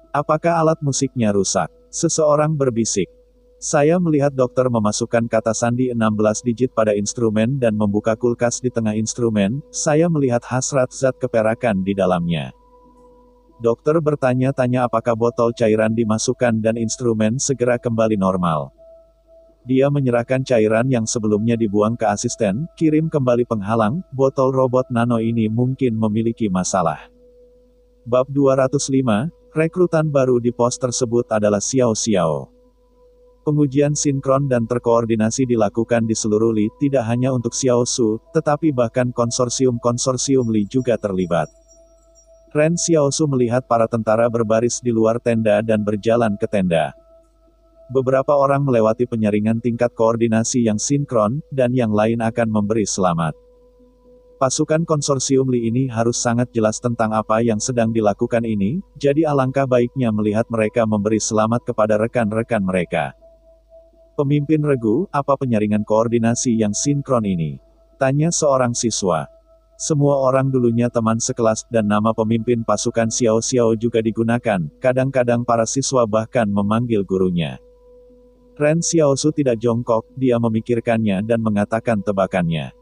Apakah alat musiknya rusak? Seseorang berbisik. Saya melihat dokter memasukkan kata sandi 16 digit pada instrumen dan membuka kulkas di tengah instrumen, saya melihat hasrat zat keperakan di dalamnya. Dokter bertanya-tanya apakah botol cairan dimasukkan dan instrumen segera kembali normal. Dia menyerahkan cairan yang sebelumnya dibuang ke asisten, kirim kembali penghalang, botol robot nano ini mungkin memiliki masalah. Bab 205, rekrutan baru di pos tersebut adalah Xiao Xiao. Pengujian sinkron dan terkoordinasi dilakukan di seluruh Li, tidak hanya untuk Xiao Su, tetapi bahkan konsorsium-konsorsium Li juga terlibat. Ren Xiaosu melihat para tentara berbaris di luar tenda dan berjalan ke tenda. Beberapa orang melewati penyaringan tingkat koordinasi yang sinkron, dan yang lain akan memberi selamat. Pasukan konsorsium Li ini harus sangat jelas tentang apa yang sedang dilakukan ini, jadi alangkah baiknya melihat mereka memberi selamat kepada rekan-rekan mereka. Pemimpin regu, apa penyaringan koordinasi yang sinkron ini? Tanya seorang siswa. Semua orang dulunya teman sekelas, dan nama pemimpin pasukan Xiao Xiao juga digunakan, kadang-kadang para siswa bahkan memanggil gurunya. Ren Xiaosu tidak jongkok, dia memikirkannya dan mengatakan tebakannya.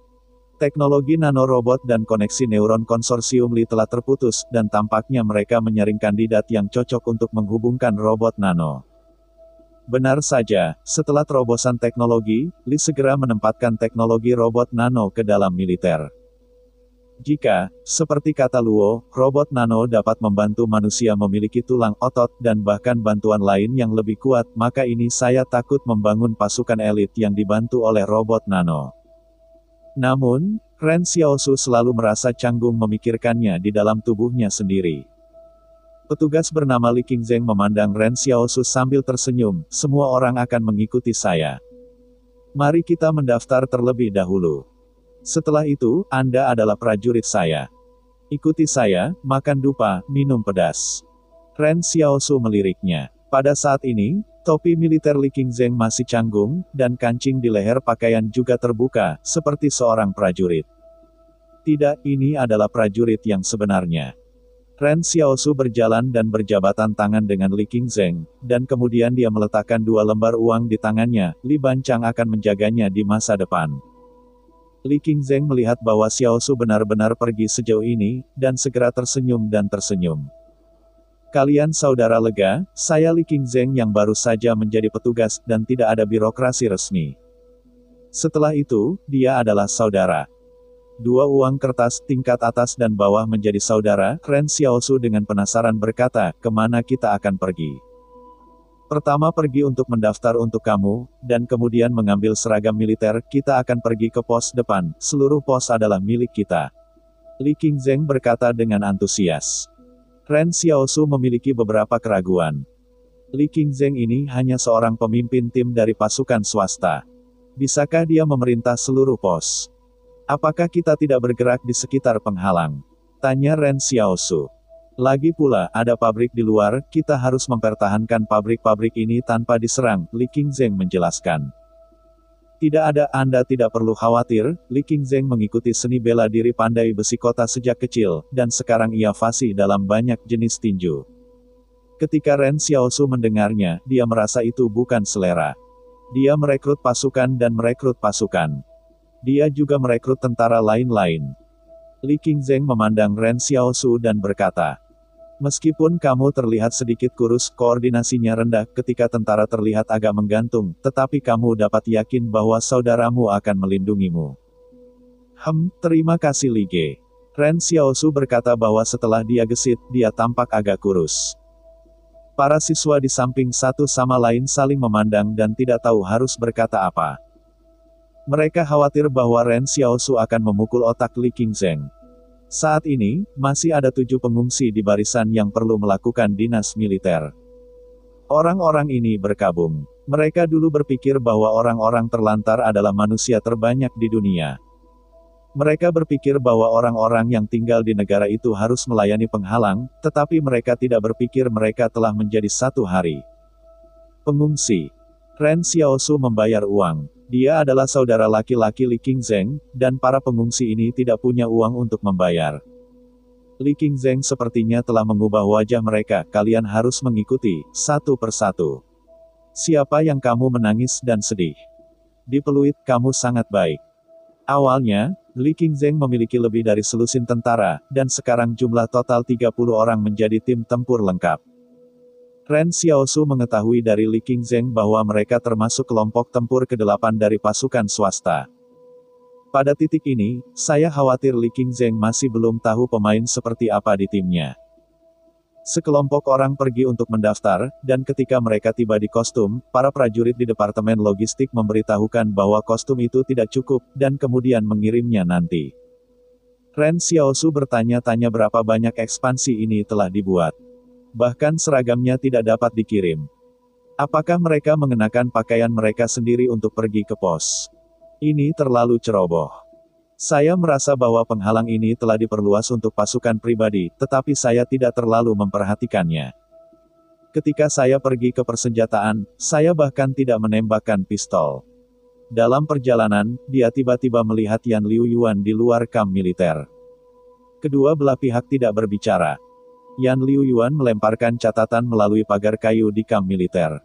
Teknologi nanorobot dan koneksi neuron konsorsium Li telah terputus, dan tampaknya mereka menyaring kandidat yang cocok untuk menghubungkan robot nano. Benar saja, setelah terobosan teknologi, Li segera menempatkan teknologi robot nano ke dalam militer. Jika, seperti kata Luo, robot nano dapat membantu manusia memiliki tulang otot dan bahkan bantuan lain yang lebih kuat, maka ini saya takut membangun pasukan elit yang dibantu oleh robot nano. Namun, Ren Xiaosu selalu merasa canggung memikirkannya di dalam tubuhnya sendiri. Petugas bernama Li Qingzeng memandang Ren Xiaosu sambil tersenyum, semua orang akan mengikuti saya. Mari kita mendaftar terlebih dahulu. Setelah itu, Anda adalah prajurit saya. Ikuti saya, makan dupa, minum pedas. Ren Xiaosu meliriknya. Pada saat ini, topi militer Li Qingzeng masih canggung, dan kancing di leher pakaian juga terbuka, seperti seorang prajurit. Tidak, ini adalah prajurit yang sebenarnya. Ren Xiaosu berjalan dan berjabatan tangan dengan Li Qingzeng, dan kemudian dia meletakkan 2 lembar uang di tangannya. Li Bancang akan menjaganya di masa depan. Li Qingzeng melihat bahwa Xiaosu benar-benar pergi sejauh ini, dan segera tersenyum dan tersenyum. Kalian saudara lega, saya Li Qingzeng yang baru saja menjadi petugas, dan tidak ada birokrasi resmi. Setelah itu, dia adalah saudara. 2 uang kertas tingkat atas dan bawah menjadi saudara. Ren Xiaosu dengan penasaran berkata, kemana kita akan pergi? Pertama pergi untuk mendaftar untuk kamu, dan kemudian mengambil seragam militer. Kita akan pergi ke pos depan, seluruh pos adalah milik kita. Li Qingzeng berkata dengan antusias. Ren Xiaosu memiliki beberapa keraguan. Li Qingzeng ini hanya seorang pemimpin tim dari pasukan swasta. Bisakah dia memerintah seluruh pos? Apakah kita tidak bergerak di sekitar penghalang? Tanya Ren Xiaosu. Lagi pula, ada pabrik di luar, kita harus mempertahankan pabrik-pabrik ini tanpa diserang, Li Qingzeng menjelaskan. Tidak ada, Anda tidak perlu khawatir. Li Qingzeng mengikuti seni bela diri pandai besi kota sejak kecil, dan sekarang ia fasih dalam banyak jenis tinju. Ketika Ren Xiaosu mendengarnya, dia merasa itu bukan selera. Dia merekrut pasukan dan merekrut pasukan. Dia juga merekrut tentara lain-lain. Li Qingzeng memandang Ren Xiaosu dan berkata, meskipun kamu terlihat sedikit kurus, koordinasinya rendah, ketika tentara terlihat agak menggantung, tetapi kamu dapat yakin bahwa saudaramu akan melindungimu. Terima kasih Li Ge. Ren Xiaosu berkata bahwa setelah dia gesit, dia tampak agak kurus. Para siswa di samping satu sama lain saling memandang dan tidak tahu harus berkata apa. Mereka khawatir bahwa Ren Xiaosu akan memukul otak Li Qingzeng. Saat ini, masih ada 7 pengungsi di barisan yang perlu melakukan dinas militer. Orang-orang ini berkabung. Mereka dulu berpikir bahwa orang-orang terlantar adalah manusia terbanyak di dunia. Mereka berpikir bahwa orang-orang yang tinggal di negara itu harus melayani penghalang, tetapi mereka tidak berpikir mereka telah menjadi satu hari pengungsi. Ren Xiaosu membayar uang. Dia adalah saudara laki-laki Li Qingzeng, dan para pengungsi ini tidak punya uang untuk membayar. Li Qingzeng sepertinya telah mengubah wajah mereka. Kalian harus mengikuti, satu persatu. Siapa yang kamu menangis dan sedih? Di Peluit, kamu sangat baik. Awalnya, Li Qingzeng memiliki lebih dari selusin tentara, dan sekarang jumlah total 30 orang menjadi tim tempur lengkap. Ren Xiaosu mengetahui dari Li Qingzeng bahwa mereka termasuk kelompok tempur ke-8 dari pasukan swasta. Pada titik ini, saya khawatir Li Qingzeng masih belum tahu pemain seperti apa di timnya. Sekelompok orang pergi untuk mendaftar, dan ketika mereka tiba di kostum, para prajurit di departemen logistik memberitahukan bahwa kostum itu tidak cukup, dan kemudian mengirimnya nanti. Ren Xiaosu bertanya-tanya berapa banyak ekspansi ini telah dibuat. Bahkan seragamnya tidak dapat dikirim. Apakah mereka mengenakan pakaian mereka sendiri untuk pergi ke pos? Ini terlalu ceroboh. Saya merasa bahwa penghalang ini telah diperluas untuk pasukan pribadi, tetapi saya tidak terlalu memperhatikannya. Ketika saya pergi ke persenjataan, saya bahkan tidak menembakkan pistol. Dalam perjalanan, dia tiba-tiba melihat Yan Liu Yuan di luar kamp militer. Kedua belah pihak tidak berbicara. Yan Liu Yuan melemparkan catatan melalui pagar kayu di kamp militer.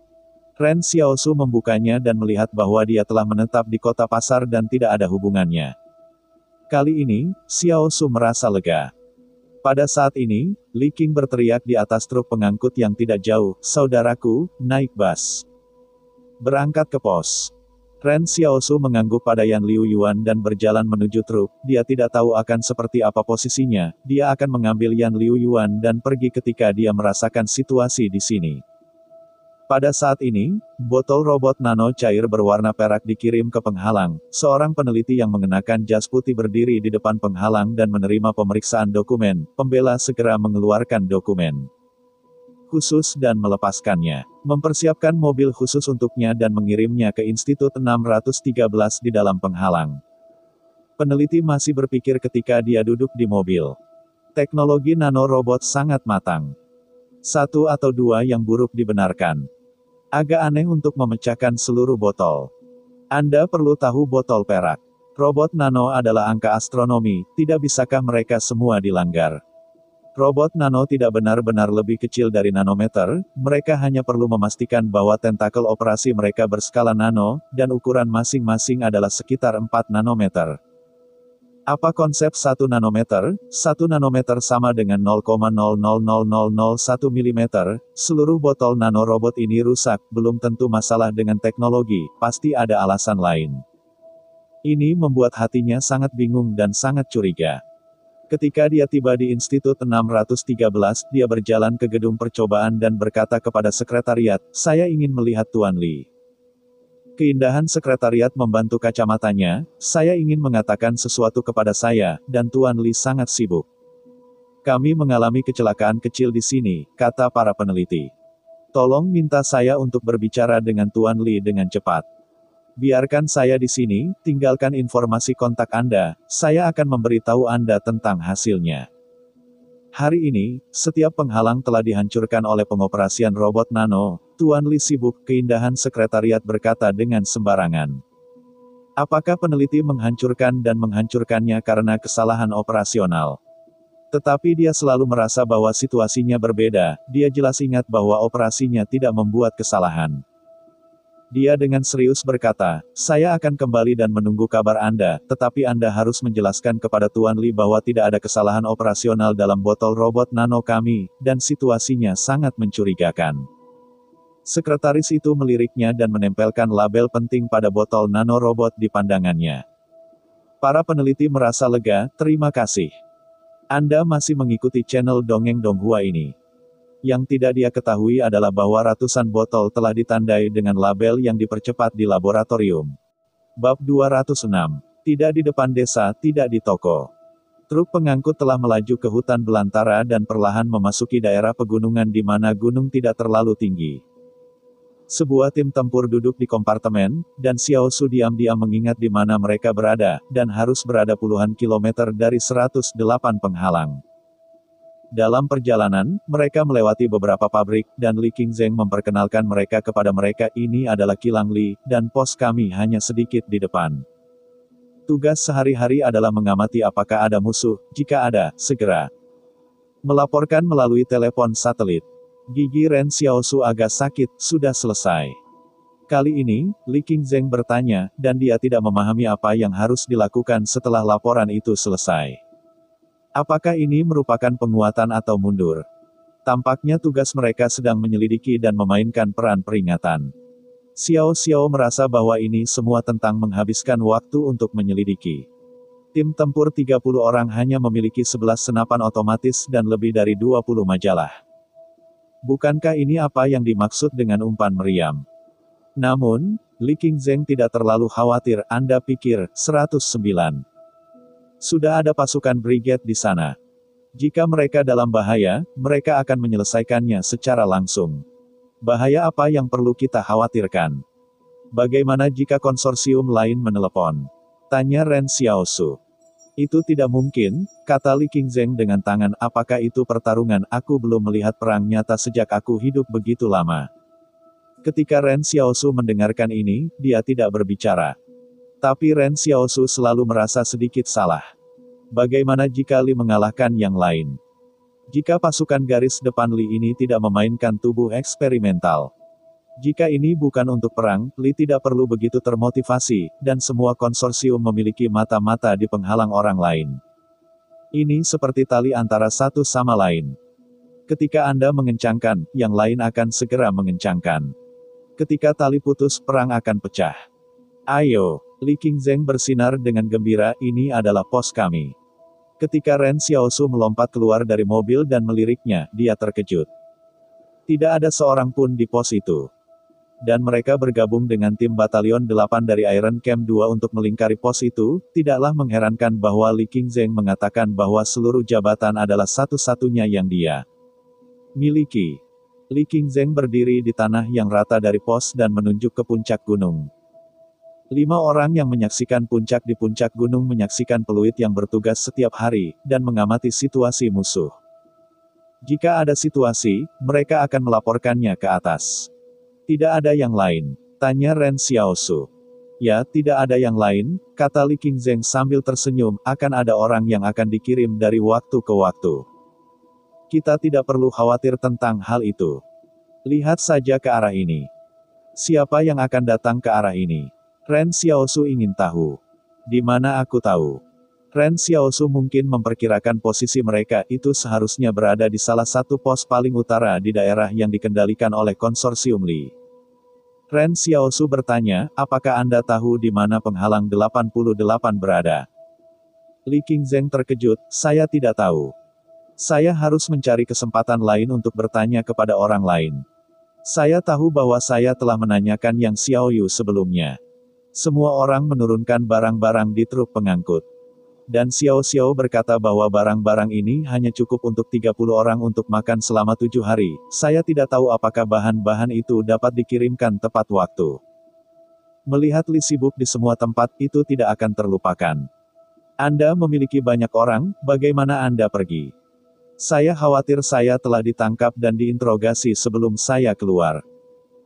Ren Xiaosu membukanya dan melihat bahwa dia telah menetap di kota pasar dan tidak ada hubungannya. Kali ini, Xiaosu merasa lega. Pada saat ini, Li Qing berteriak di atas truk pengangkut yang tidak jauh, saudaraku, naik bus. Berangkat ke pos. Ren Xiaosu mengangguk pada Yan Liu Yuan dan berjalan menuju truk. Dia tidak tahu akan seperti apa posisinya. Dia akan mengambil Yan Liu Yuan dan pergi ketika dia merasakan situasi di sini. Pada saat ini, botol robot nano cair berwarna perak dikirim ke penghalang. Seorang peneliti yang mengenakan jas putih berdiri di depan penghalang dan menerima pemeriksaan dokumen. Pembela segera mengeluarkan dokumen khusus dan melepaskannya. Mempersiapkan mobil khusus untuknya dan mengirimnya ke Institut 613 di dalam penghalang. Peneliti masih berpikir ketika dia duduk di mobil. Teknologi nanorobot sangat matang. Satu atau dua yang buruk dibenarkan. Agak aneh untuk memecahkan seluruh botol. Anda perlu tahu botol perak. Robot nano adalah angka astronomi, tidak bisakah mereka semua dilanggar? Robot nano tidak benar-benar lebih kecil dari nanometer, mereka hanya perlu memastikan bahwa tentakel operasi mereka berskala nano, dan ukuran masing-masing adalah sekitar 4 nanometer. Apa konsep 1 nanometer? 1 nanometer sama dengan 0,00001 mm. Seluruh botol nanorobot ini rusak, belum tentu masalah dengan teknologi, pasti ada alasan lain. Ini membuat hatinya sangat bingung dan sangat curiga. Ketika dia tiba di Institut 613, dia berjalan ke gedung percobaan dan berkata kepada sekretariat, "Saya ingin melihat Tuan Li." Keindahan sekretariat membantu kacamatanya, "Saya ingin mengatakan sesuatu kepada saya, dan Tuan Li sangat sibuk. Kami mengalami kecelakaan kecil di sini," kata para peneliti. "Tolong minta saya untuk berbicara dengan Tuan Li dengan cepat. Biarkan saya di sini, tinggalkan informasi kontak Anda, saya akan memberitahu Anda tentang hasilnya." Hari ini, setiap penghalang telah dihancurkan oleh pengoperasian robot nano. Tuan Li sibuk, keindahan sekretariat berkata dengan sembarangan. Apakah peneliti menghancurkan dan menghancurkannya karena kesalahan operasional? Tetapi dia selalu merasa bahwa situasinya berbeda, dia jelas ingat bahwa operasinya tidak membuat kesalahan. Dia dengan serius berkata, "Saya akan kembali dan menunggu kabar Anda, tetapi Anda harus menjelaskan kepada Tuan Li bahwa tidak ada kesalahan operasional dalam botol robot nano kami, dan situasinya sangat mencurigakan." Sekretaris itu meliriknya dan menempelkan label penting pada botol nanorobot di pandangannya. Para peneliti merasa lega, "Terima kasih. Anda masih mengikuti channel Dongeng Donghua ini." Yang tidak dia ketahui adalah bahwa ratusan botol telah ditandai dengan label yang dipercepat di laboratorium. Bab 206. Tidak di depan desa, tidak di toko. Truk pengangkut telah melaju ke hutan belantara dan perlahan memasuki daerah pegunungan di mana gunung tidak terlalu tinggi. Sebuah tim tempur duduk di kompartemen, dan Xiaosu diam-diam mengingat di mana mereka berada, dan harus berada puluhan kilometer dari 108 penghalang. Dalam perjalanan, mereka melewati beberapa pabrik, dan Li Qingzheng memperkenalkan mereka kepada mereka. "Ini adalah kilang Li, dan pos kami hanya sedikit di depan. Tugas sehari-hari adalah mengamati apakah ada musuh, jika ada, segera melaporkan melalui telepon satelit." Gigi Ren Xiaosu agak sakit, "Sudah selesai?" Kali ini, Li Qingzheng bertanya, dan dia tidak memahami apa yang harus dilakukan setelah laporan itu selesai. Apakah ini merupakan penguatan atau mundur? Tampaknya tugas mereka sedang menyelidiki dan memainkan peran peringatan. Xiao merasa bahwa ini semua tentang menghabiskan waktu untuk menyelidiki. Tim tempur 30 orang hanya memiliki 11 senapan otomatis dan lebih dari 20 majalah. Bukankah ini apa yang dimaksud dengan umpan meriam? Namun, Li Qingzheng tidak terlalu khawatir. "Anda pikir, 109. Sudah ada pasukan brigade di sana. Jika mereka dalam bahaya, mereka akan menyelesaikannya secara langsung. Bahaya apa yang perlu kita khawatirkan? Bagaimana jika konsorsium lain menelepon?" tanya Ren Xiaosu. "Itu tidak mungkin," kata Li Qingzheng dengan tangan. "Apakah itu pertarungan? Aku belum melihat perang nyata sejak aku hidup begitu lama." Ketika Ren Xiaosu mendengarkan ini, dia tidak berbicara. Tapi Ren Xiaosu selalu merasa sedikit salah. Bagaimana jika Li mengalahkan yang lain? Jika pasukan garis depan Li ini tidak memainkan tubuh eksperimental? Jika ini bukan untuk perang, Li tidak perlu begitu termotivasi, dan semua konsorsium memiliki mata-mata di penghalang orang lain. Ini seperti tali antara satu sama lain. Ketika Anda mengencangkan, yang lain akan segera mengencangkan. Ketika tali putus, perang akan pecah. Ayo, Li Qingzeng bersinar dengan gembira, ini adalah pos kami. Ketika Ren Xiaosu melompat keluar dari mobil dan meliriknya, dia terkejut. Tidak ada seorang pun di pos itu. Dan mereka bergabung dengan tim Batalion 8 dari Iron Camp 2 untuk melingkari pos itu, tidaklah mengherankan bahwa Li Qingzeng mengatakan bahwa seluruh jabatan adalah satu-satunya yang dia miliki. Li Qingzeng berdiri di tanah yang rata dari pos dan menunjuk ke puncak gunung. 5 orang yang menyaksikan puncak di puncak gunung menyaksikan peluit yang bertugas setiap hari, dan mengamati situasi musuh. Jika ada situasi, mereka akan melaporkannya ke atas. Tidak ada yang lain, tanya Ren Xiaosu. Ya, tidak ada yang lain, kata Li Qingzeng sambil tersenyum, akan ada orang yang akan dikirim dari waktu ke waktu. Kita tidak perlu khawatir tentang hal itu. Lihat saja ke arah ini. Siapa yang akan datang ke arah ini? Ren Xiaosu ingin tahu. Di mana aku tahu? Ren Xiaosu mungkin memperkirakan posisi mereka itu seharusnya berada di salah satu pos paling utara di daerah yang dikendalikan oleh konsorsium Li. Ren Xiaosu bertanya, apakah Anda tahu di mana penghalang 88 berada? Li Qingzeng terkejut, saya tidak tahu. Saya harus mencari kesempatan lain untuk bertanya kepada orang lain. Saya tahu bahwa saya telah menanyakan Yang Xiaoyu sebelumnya. Semua orang menurunkan barang-barang di truk pengangkut. Dan Xiao Xiao berkata bahwa barang-barang ini hanya cukup untuk 30 orang untuk makan selama 7 hari. Saya tidak tahu apakah bahan-bahan itu dapat dikirimkan tepat waktu. Melihat Li sibuk di semua tempat itu tidak akan terlupakan. Anda memiliki banyak orang, bagaimana Anda pergi? Saya khawatir saya telah ditangkap dan diinterogasi sebelum saya keluar.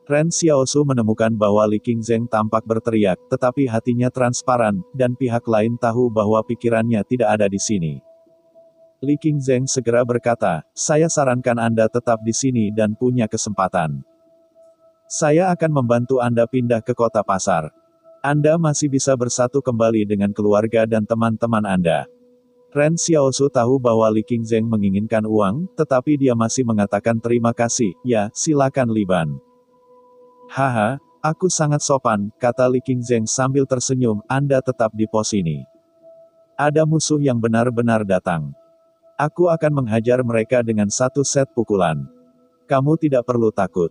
Ren Xiaosu menemukan bahwa Li Qingzeng tampak berteriak, tetapi hatinya transparan, dan pihak lain tahu bahwa pikirannya tidak ada di sini. Li Qingzeng segera berkata, saya sarankan Anda tetap di sini dan punya kesempatan. Saya akan membantu Anda pindah ke kota pasar. Anda masih bisa bersatu kembali dengan keluarga dan teman-teman Anda. Ren Xiaosu tahu bahwa Li Qingzeng menginginkan uang, tetapi dia masih mengatakan terima kasih, ya, silakan Liban. Haha, aku sangat sopan, kata Li Qingzeng sambil tersenyum, Anda tetap di pos ini. Ada musuh yang benar-benar datang. Aku akan menghajar mereka dengan satu set pukulan. Kamu tidak perlu takut.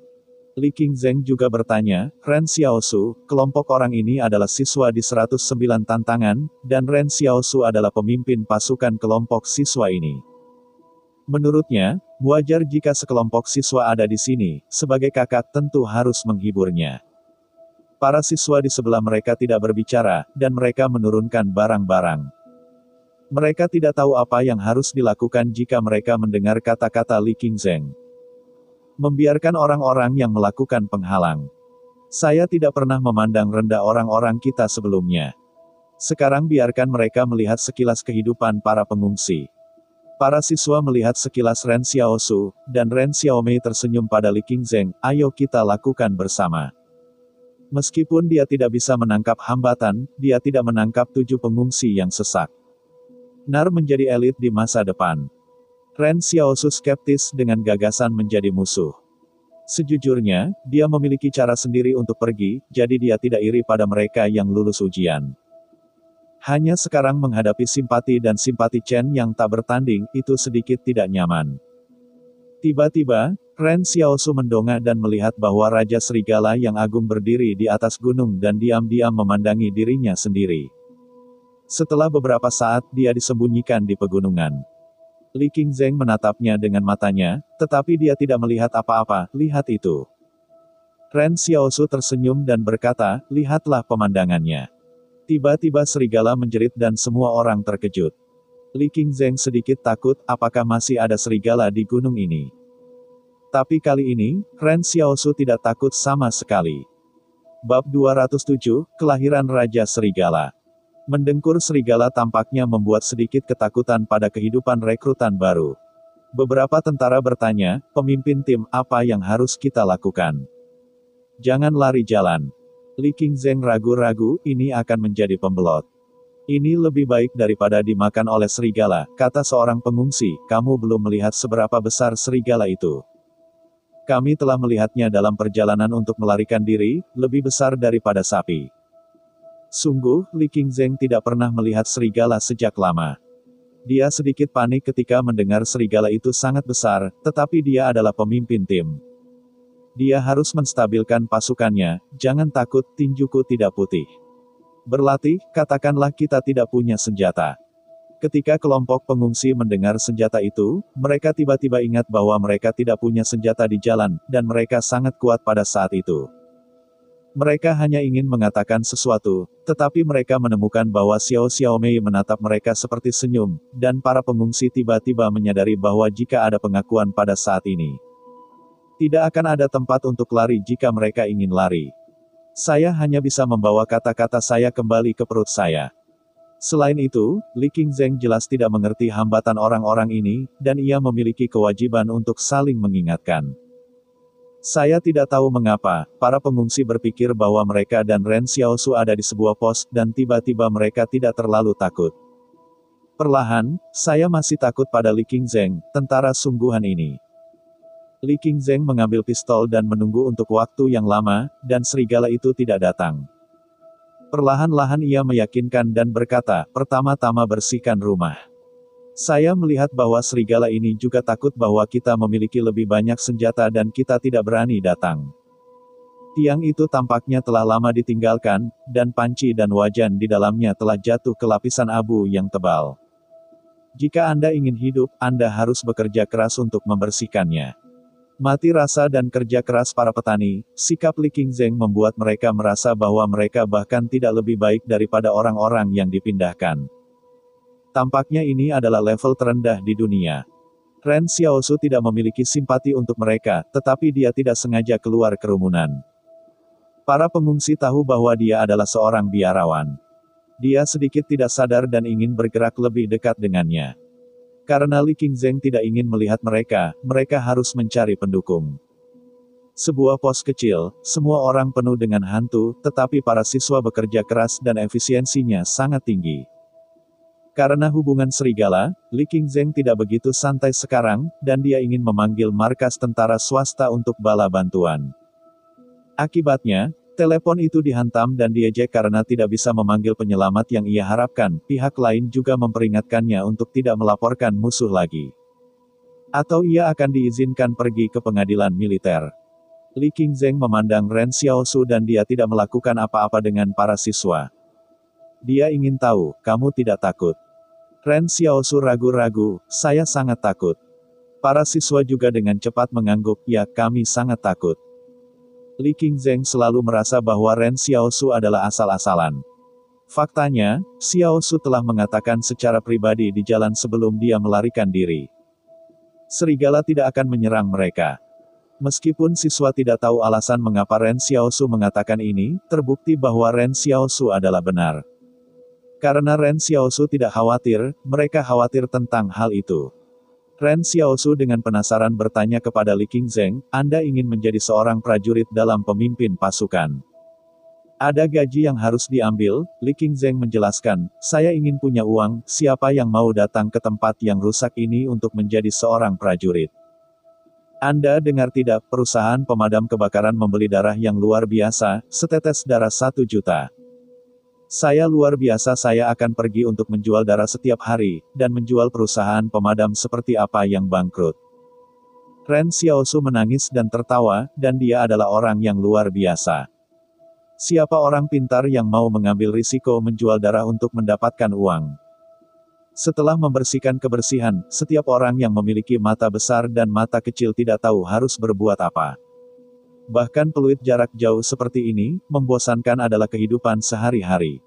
Li Qingzeng juga bertanya, Ren Xiaosu, kelompok orang ini adalah siswa di 109 tantangan, dan Ren Xiaosu adalah pemimpin pasukan kelompok siswa ini. Menurutnya, wajar jika sekelompok siswa ada di sini, sebagai kakak tentu harus menghiburnya. Para siswa di sebelah mereka tidak berbicara, dan mereka menurunkan barang-barang. Mereka tidak tahu apa yang harus dilakukan jika mereka mendengar kata-kata Li Qingzeng. Membiarkan orang-orang yang melakukan penghalang. Saya tidak pernah memandang rendah orang-orang kita sebelumnya. Sekarang biarkan mereka melihat sekilas kehidupan para pengungsi. Para siswa melihat sekilas Ren Xiaosu, dan Ren Xiaomei tersenyum pada Li Qingzeng, ayo kita lakukan bersama. Meskipun dia tidak bisa menangkap hambatan, dia tidak menangkap 7 pengungsi yang sesak. Nar menjadi elit di masa depan. Ren Xiaosu skeptis dengan gagasan menjadi musuh. Sejujurnya, dia memiliki cara sendiri untuk pergi, jadi dia tidak iri pada mereka yang lulus ujian. Hanya sekarang menghadapi simpati dan simpati Chen yang tak bertanding, itu sedikit tidak nyaman. Tiba-tiba, Ren Xiaosu mendongak dan melihat bahwa Raja Serigala yang agung berdiri di atas gunung dan diam-diam memandangi dirinya sendiri. Setelah beberapa saat, dia disembunyikan di pegunungan. Li Qingzeng menatapnya dengan matanya, tetapi dia tidak melihat apa-apa, lihat itu. Ren Xiaosu tersenyum dan berkata, lihatlah pemandangannya. Tiba-tiba serigala menjerit dan semua orang terkejut. Li Qingzeng sedikit takut, apakah masih ada serigala di gunung ini. Tapi kali ini, Ren Xiaosu tidak takut sama sekali. Bab 207, Kelahiran Raja Serigala. Mendengkur serigala tampaknya membuat sedikit ketakutan pada kehidupan rekrutan baru. Beberapa tentara bertanya, pemimpin tim, apa yang harus kita lakukan? Jangan lari jalan. Li Qingzeng ragu-ragu, ini akan menjadi pembelot. Ini lebih baik daripada dimakan oleh serigala, kata seorang pengungsi, kamu belum melihat seberapa besar serigala itu. Kami telah melihatnya dalam perjalanan untuk melarikan diri, lebih besar daripada sapi. Sungguh, Li Qingzheng tidak pernah melihat serigala sejak lama. Dia sedikit panik ketika mendengar serigala itu sangat besar, tetapi dia adalah pemimpin tim. Dia harus menstabilkan pasukannya, jangan takut, tinjuku tidak putih. Berlatih, katakanlah kita tidak punya senjata. Ketika kelompok pengungsi mendengar senjata itu, mereka tiba-tiba ingat bahwa mereka tidak punya senjata di jalan, dan mereka sangat kuat pada saat itu. Mereka hanya ingin mengatakan sesuatu, tetapi mereka menemukan bahwa Xiao Xiaomei menatap mereka seperti senyum, dan para pengungsi tiba-tiba menyadari bahwa jika ada pengakuan pada saat ini, tidak akan ada tempat untuk lari jika mereka ingin lari. Saya hanya bisa membawa kata-kata saya kembali ke perut saya. Selain itu, Li Qingzheng jelas tidak mengerti hambatan orang-orang ini, dan ia memiliki kewajiban untuk saling mengingatkan. Saya tidak tahu mengapa, para pengungsi berpikir bahwa mereka dan Ren Xiaosu ada di sebuah pos, dan tiba-tiba mereka tidak terlalu takut. Perlahan, saya masih takut pada Li Qingzheng, tentara sungguhan ini. Li Qingzheng mengambil pistol dan menunggu untuk waktu yang lama, dan serigala itu tidak datang. Perlahan-lahan ia meyakinkan dan berkata, pertama-tama bersihkan rumah. Saya melihat bahwa serigala ini juga takut bahwa kita memiliki lebih banyak senjata dan kita tidak berani datang. Tiang itu tampaknya telah lama ditinggalkan, dan panci dan wajan di dalamnya telah jatuh ke lapisan abu yang tebal. Jika Anda ingin hidup, Anda harus bekerja keras untuk membersihkannya. Mati rasa dan kerja keras para petani, sikap Li Qingzheng membuat mereka merasa bahwa mereka bahkan tidak lebih baik daripada orang-orang yang dipindahkan. Tampaknya ini adalah level terendah di dunia. Ren Xiaosu tidak memiliki simpati untuk mereka, tetapi dia tidak sengaja keluar kerumunan. Para pengungsi tahu bahwa dia adalah seorang biarawan. Dia sedikit tidak sadar dan ingin bergerak lebih dekat dengannya. Karena Li Qingzheng tidak ingin melihat mereka, mereka harus mencari pendukung. Sebuah pos kecil, semua orang penuh dengan hantu, tetapi para siswa bekerja keras dan efisiensinya sangat tinggi. Karena hubungan serigala, Li Qingzheng tidak begitu santai sekarang, dan dia ingin memanggil markas tentara swasta untuk bala bantuan. Akibatnya, telepon itu dihantam dan diejek karena tidak bisa memanggil penyelamat yang ia harapkan. Pihak lain juga memperingatkannya untuk tidak melaporkan musuh lagi. Atau ia akan diizinkan pergi ke pengadilan militer. Li Qingzheng memandang Ren Xiaosu dan dia tidak melakukan apa-apa dengan para siswa. Dia ingin tahu, kamu tidak takut? Ren Xiaosu ragu-ragu, saya sangat takut. Para siswa juga dengan cepat mengangguk, ya, kami sangat takut. Li Qingzheng selalu merasa bahwa Ren Xiaosu adalah asal-asalan. Faktanya, Xiaosu telah mengatakan secara pribadi di jalan sebelum dia melarikan diri. Serigala tidak akan menyerang mereka. Meskipun siswa tidak tahu alasan mengapa Ren Xiaosu mengatakan ini, terbukti bahwa Ren Xiaosu adalah benar. Karena Ren Xiaosu tidak khawatir, mereka khawatir tentang hal itu. Ren Xiaosu dengan penasaran bertanya kepada Li Qingzheng, Anda ingin menjadi seorang prajurit dalam pemimpin pasukan. Ada gaji yang harus diambil, Li Qingzheng menjelaskan, saya ingin punya uang, siapa yang mau datang ke tempat yang rusak ini untuk menjadi seorang prajurit? Anda dengar tidak, perusahaan pemadam kebakaran membeli darah yang luar biasa, setetes darah 1 juta. Saya luar biasa, saya akan pergi untuk menjual darah setiap hari, dan menjual perusahaan pemadam seperti apa yang bangkrut. Ren Xiaosu menangis dan tertawa, dan dia adalah orang yang luar biasa. Siapa orang pintar yang mau mengambil risiko menjual darah untuk mendapatkan uang? Setelah membersihkan kebersihan, setiap orang yang memiliki mata besar dan mata kecil tidak tahu harus berbuat apa. Bahkan peluit jarak jauh seperti ini, membosankan adalah kehidupan sehari-hari.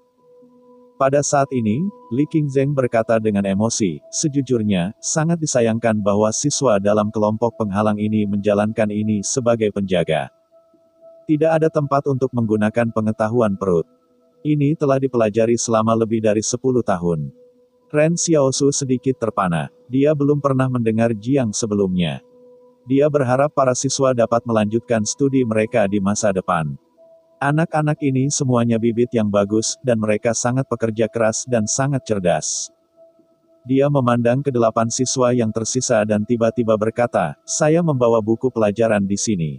Pada saat ini, Li Qingzheng berkata dengan emosi, sejujurnya, sangat disayangkan bahwa siswa dalam kelompok penghalang ini menjalankan ini sebagai penjaga. Tidak ada tempat untuk menggunakan pengetahuan perut. Ini telah dipelajari selama lebih dari 10 tahun. Ren Xiaosu sedikit terpana. Dia belum pernah mendengar Jiang sebelumnya. Dia berharap para siswa dapat melanjutkan studi mereka di masa depan. Anak-anak ini semuanya bibit yang bagus, dan mereka sangat pekerja keras dan sangat cerdas. Dia memandang ke 8 siswa yang tersisa dan tiba-tiba berkata, saya membawa buku pelajaran di sini.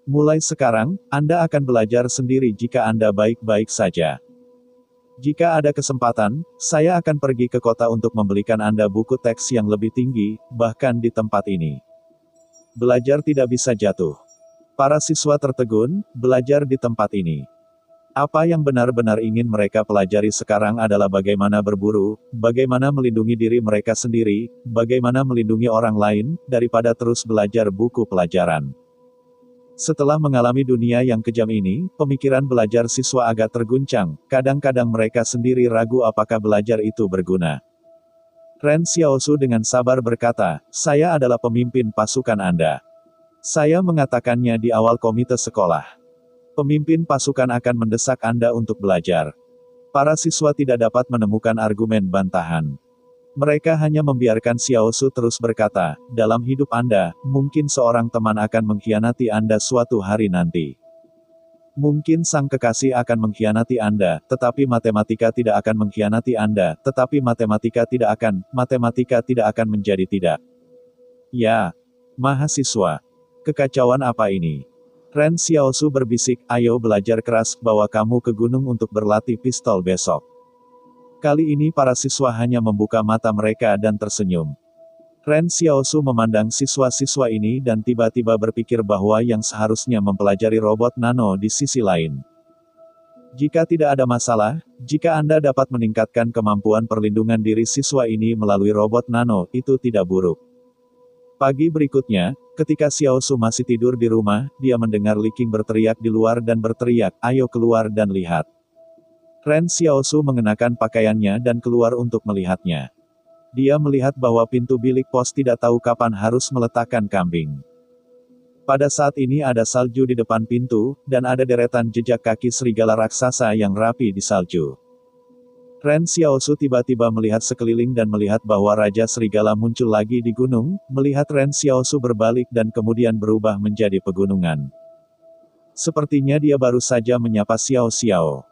Mulai sekarang, Anda akan belajar sendiri jika Anda baik-baik saja. Jika ada kesempatan, saya akan pergi ke kota untuk membelikan Anda buku teks yang lebih tinggi, bahkan di tempat ini. Belajar tidak bisa jatuh. Para siswa tertegun, belajar di tempat ini. Apa yang benar-benar ingin mereka pelajari sekarang adalah bagaimana berburu, bagaimana melindungi diri mereka sendiri, bagaimana melindungi orang lain, daripada terus belajar buku pelajaran. Setelah mengalami dunia yang kejam ini, pemikiran belajar siswa agak terguncang, kadang-kadang mereka sendiri ragu apakah belajar itu berguna. Ren Xiaosu dengan sabar berkata, "Saya adalah pemimpin pasukan Anda. Saya mengatakannya di awal komite sekolah. Pemimpin pasukan akan mendesak Anda untuk belajar." Para siswa tidak dapat menemukan argumen bantahan. Mereka hanya membiarkan Xiaosu terus berkata, "Dalam hidup Anda, mungkin seorang teman akan mengkhianati Anda suatu hari nanti. Mungkin sang kekasih akan mengkhianati Anda, tetapi matematika tidak akan mengkhianati Anda, tetapi matematika tidak akan menjadi tidak." Ya, mahasiswa. Kekacauan apa ini? Ren Xiaosu berbisik, "Ayo belajar keras, bawa kamu ke gunung untuk berlatih pistol besok." Kali ini para siswa hanya membuka mata mereka dan tersenyum. Ren Xiaosu memandang siswa-siswa ini dan tiba-tiba berpikir bahwa yang seharusnya mempelajari robot nano di sisi lain. Jika tidak ada masalah, jika Anda dapat meningkatkan kemampuan perlindungan diri siswa ini melalui robot nano, itu tidak buruk. Pagi berikutnya, ketika Xiaosu masih tidur di rumah, dia mendengar Li Qing berteriak di luar dan berteriak, "Ayo keluar dan lihat." Ren Xiaosu mengenakan pakaiannya dan keluar untuk melihatnya. Dia melihat bahwa pintu bilik pos tidak tahu kapan harus meletakkan kambing. Pada saat ini ada salju di depan pintu, dan ada deretan jejak kaki serigala raksasa yang rapi di salju. Ren Xiaosu tiba-tiba melihat sekeliling dan melihat bahwa Raja Serigala muncul lagi di gunung, melihat Ren Xiaosu berbalik dan kemudian berubah menjadi pegunungan. Sepertinya dia baru saja menyapa Xiao Xiao.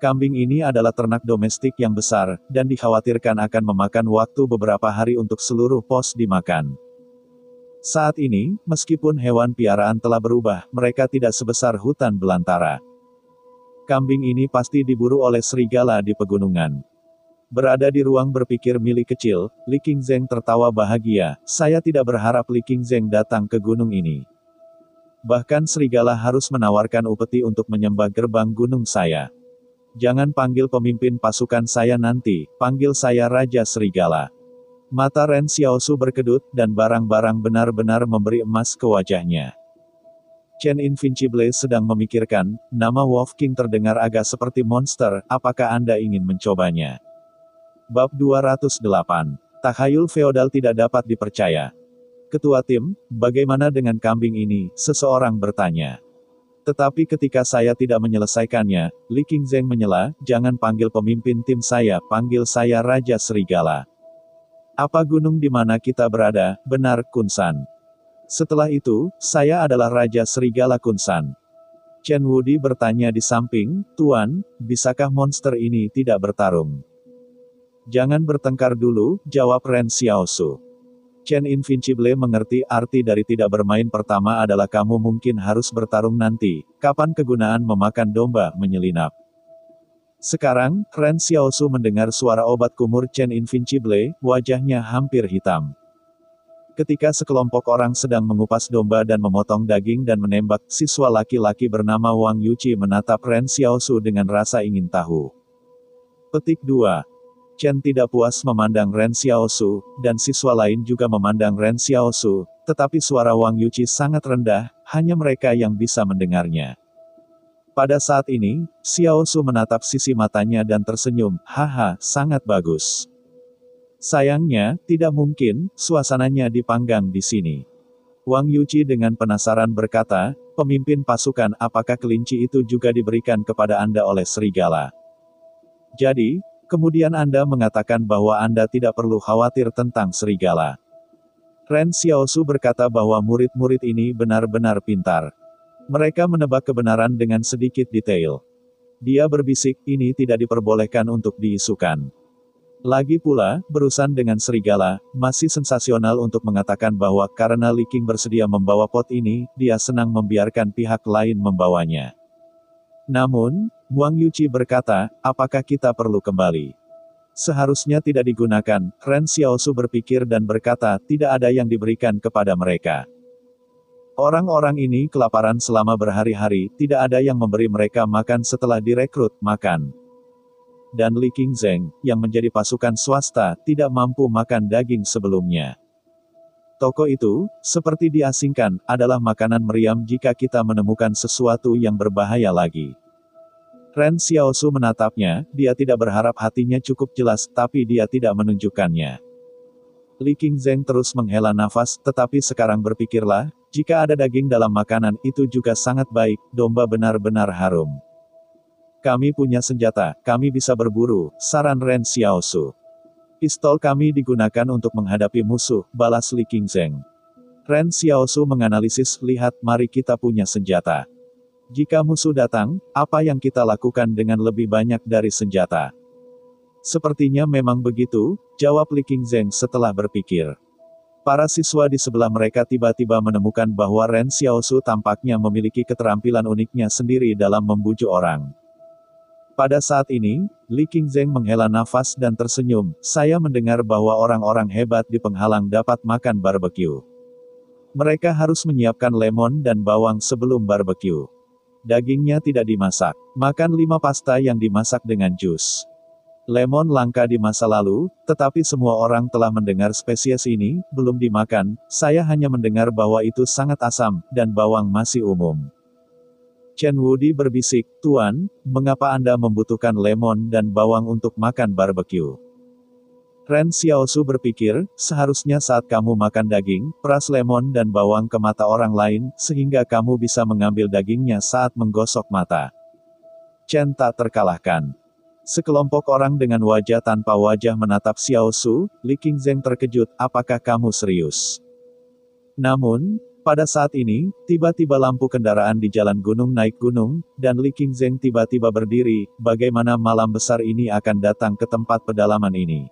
Kambing ini adalah ternak domestik yang besar, dan dikhawatirkan akan memakan waktu beberapa hari untuk seluruh pos dimakan. Saat ini, meskipun hewan piaraan telah berubah, mereka tidak sebesar hutan belantara. Kambing ini pasti diburu oleh serigala di pegunungan. Berada di ruang berpikir milik kecil, Li Qingzeng tertawa bahagia, "Saya tidak berharap Li Qingzeng datang ke gunung ini. Bahkan serigala harus menawarkan upeti untuk menyembah gerbang gunung saya. Jangan panggil pemimpin pasukan saya nanti, panggil saya Raja Serigala." Mata Ren Xiaosu berkedut, dan barang-barang benar-benar memberi emas ke wajahnya. Chen Invincible sedang memikirkan, nama Wolf King terdengar agak seperti monster, apakah Anda ingin mencobanya? Bab 208. Takhayul feodal tidak dapat dipercaya. "Ketua tim, bagaimana dengan kambing ini?" seseorang bertanya. "Tetapi ketika saya tidak menyelesaikannya," Li Qingzeng menyela, "jangan panggil pemimpin tim saya, panggil saya Raja Serigala." "Apa gunung di mana kita berada, benar, Kunsan? Setelah itu, saya adalah Raja Serigala Kunsan." Chen Wudi bertanya di samping, "Tuan, bisakah monster ini tidak bertarung?" "Jangan bertengkar dulu," jawab Ren Xiaosu. Chen Invincible mengerti arti dari tidak bermain pertama adalah kamu mungkin harus bertarung nanti, kapan kegunaan memakan domba menyelinap. Sekarang, Ren Xiaosu mendengar suara obat kumur Chen Invincible, wajahnya hampir hitam. Ketika sekelompok orang sedang mengupas domba dan memotong daging dan menembak, siswa laki-laki bernama Wang Yuqi menatap Ren Xiaosu dengan rasa ingin tahu. Petik 2. Chen tidak puas memandang Ren Xiaosu, dan siswa lain juga memandang Ren Xiaosu, tetapi suara Wang Yuqi sangat rendah, hanya mereka yang bisa mendengarnya. Pada saat ini, Xiaosu menatap sisi matanya dan tersenyum, "Haha, sangat bagus. Sayangnya, tidak mungkin, suasananya dipanggang di sini." Wang Yuqi dengan penasaran berkata, "Pemimpin pasukan, apakah kelinci itu juga diberikan kepada Anda oleh serigala? Jadi, kemudian Anda mengatakan bahwa Anda tidak perlu khawatir tentang serigala." Ren Xiaosu berkata bahwa murid-murid ini benar-benar pintar. Mereka menebak kebenaran dengan sedikit detail. Dia berbisik, "Ini tidak diperbolehkan untuk diisukan. Lagi pula, berurusan dengan serigala, masih sensasional untuk mengatakan bahwa karena Li Qing bersedia membawa pot ini, dia senang membiarkan pihak lain membawanya." Namun, Wang Yuqi berkata, apakah kita perlu kembali? Seharusnya tidak digunakan, Ren Xiaosu berpikir dan berkata, tidak ada yang diberikan kepada mereka. Orang-orang ini kelaparan selama berhari-hari, tidak ada yang memberi mereka makan setelah direkrut, makan. Dan Li Qingzheng, yang menjadi pasukan swasta, tidak mampu makan daging sebelumnya. Toko itu, seperti diasingkan, adalah makanan meriam jika kita menemukan sesuatu yang berbahaya lagi. Ren Xiaosu menatapnya, dia tidak berharap hatinya cukup jelas, tapi dia tidak menunjukkannya. Li Qingzheng terus menghela nafas, tetapi sekarang berpikirlah, jika ada daging dalam makanan, itu juga sangat baik, domba benar-benar harum. Kami punya senjata, kami bisa berburu, saran Ren Xiaosu. Pistol kami digunakan untuk menghadapi musuh, balas Li Qingzheng. Ren Xiaosu menganalisis, lihat, mari kita punya senjata. Jika musuh datang, apa yang kita lakukan dengan lebih banyak dari senjata? Sepertinya memang begitu, jawab Li Qingzheng setelah berpikir. Para siswa di sebelah mereka tiba-tiba menemukan bahwa Ren Xiaosu tampaknya memiliki keterampilan uniknya sendiri dalam membujuk orang. Pada saat ini, Li Qingzheng menghela nafas dan tersenyum, saya mendengar bahwa orang-orang hebat di penghalang dapat makan barbeque. Mereka harus menyiapkan lemon dan bawang sebelum barbeque. Dagingnya tidak dimasak. Makan 5 pasta yang dimasak dengan jus. Lemon langka di masa lalu, tetapi semua orang telah mendengar spesies ini, belum dimakan, saya hanya mendengar bahwa itu sangat asam, dan bawang masih umum. Chen Wudi berbisik, Tuan, mengapa Anda membutuhkan lemon dan bawang untuk makan barbeque? Ren Xiaosu berpikir, seharusnya saat kamu makan daging, peras lemon dan bawang ke mata orang lain, sehingga kamu bisa mengambil dagingnya saat menggosok mata. Chen tak terkalahkan. Sekelompok orang dengan wajah tanpa wajah menatap Xiaosu, Li Qingzheng terkejut, apakah kamu serius? Namun, pada saat ini, tiba-tiba lampu kendaraan di jalan gunung naik gunung, dan Li Qingzheng tiba-tiba berdiri, bagaimana malam besar ini akan datang ke tempat pedalaman ini.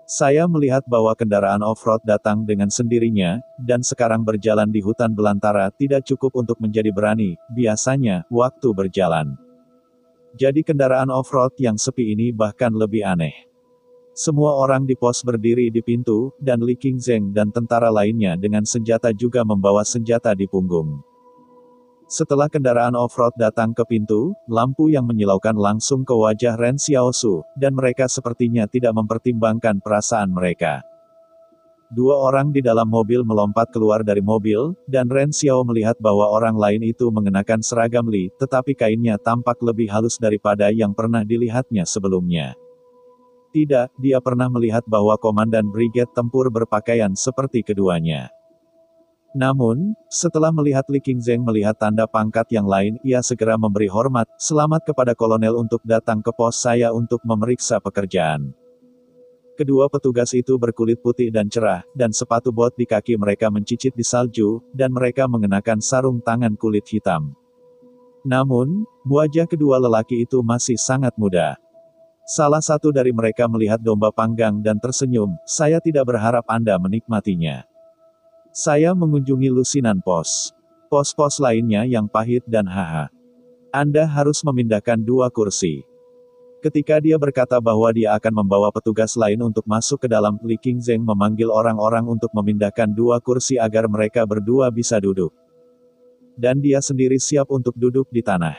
Saya melihat bahwa kendaraan off-road datang dengan sendirinya, dan sekarang berjalan di hutan belantara tidak cukup untuk menjadi berani, biasanya, waktu berjalan. Jadi kendaraan off-road yang sepi ini bahkan lebih aneh. Semua orang di pos berdiri di pintu, dan Li Qingzheng dan tentara lainnya dengan senjata juga membawa senjata di punggung. Setelah kendaraan off-road datang ke pintu, lampu yang menyilaukan langsung ke wajah Ren Xiaosu, dan mereka sepertinya tidak mempertimbangkan perasaan mereka. 2 orang di dalam mobil melompat keluar dari mobil, dan Ren Xiao melihat bahwa orang lain itu mengenakan seragam Li, tetapi kainnya tampak lebih halus daripada yang pernah dilihatnya sebelumnya. Tidak, dia pernah melihat bahwa komandan brigade tempur berpakaian seperti keduanya. Namun, setelah melihat Li Qingzheng melihat tanda pangkat yang lain, ia segera memberi hormat, selamat kepada kolonel untuk datang ke pos saya untuk memeriksa pekerjaan. Kedua petugas itu berkulit putih dan cerah, dan sepatu bot di kaki mereka mencicit di salju, dan mereka mengenakan sarung tangan kulit hitam. Namun, wajah kedua lelaki itu masih sangat muda. Salah satu dari mereka melihat domba panggang dan tersenyum, saya tidak berharap Anda menikmatinya. Saya mengunjungi lusinan pos. Pos-pos lainnya yang pahit dan haha. Anda harus memindahkan 2 kursi. Ketika dia berkata bahwa dia akan membawa petugas lain untuk masuk ke dalam, Li Qingzheng memanggil orang-orang untuk memindahkan 2 kursi agar mereka berdua bisa duduk. Dan dia sendiri siap untuk duduk di tanah.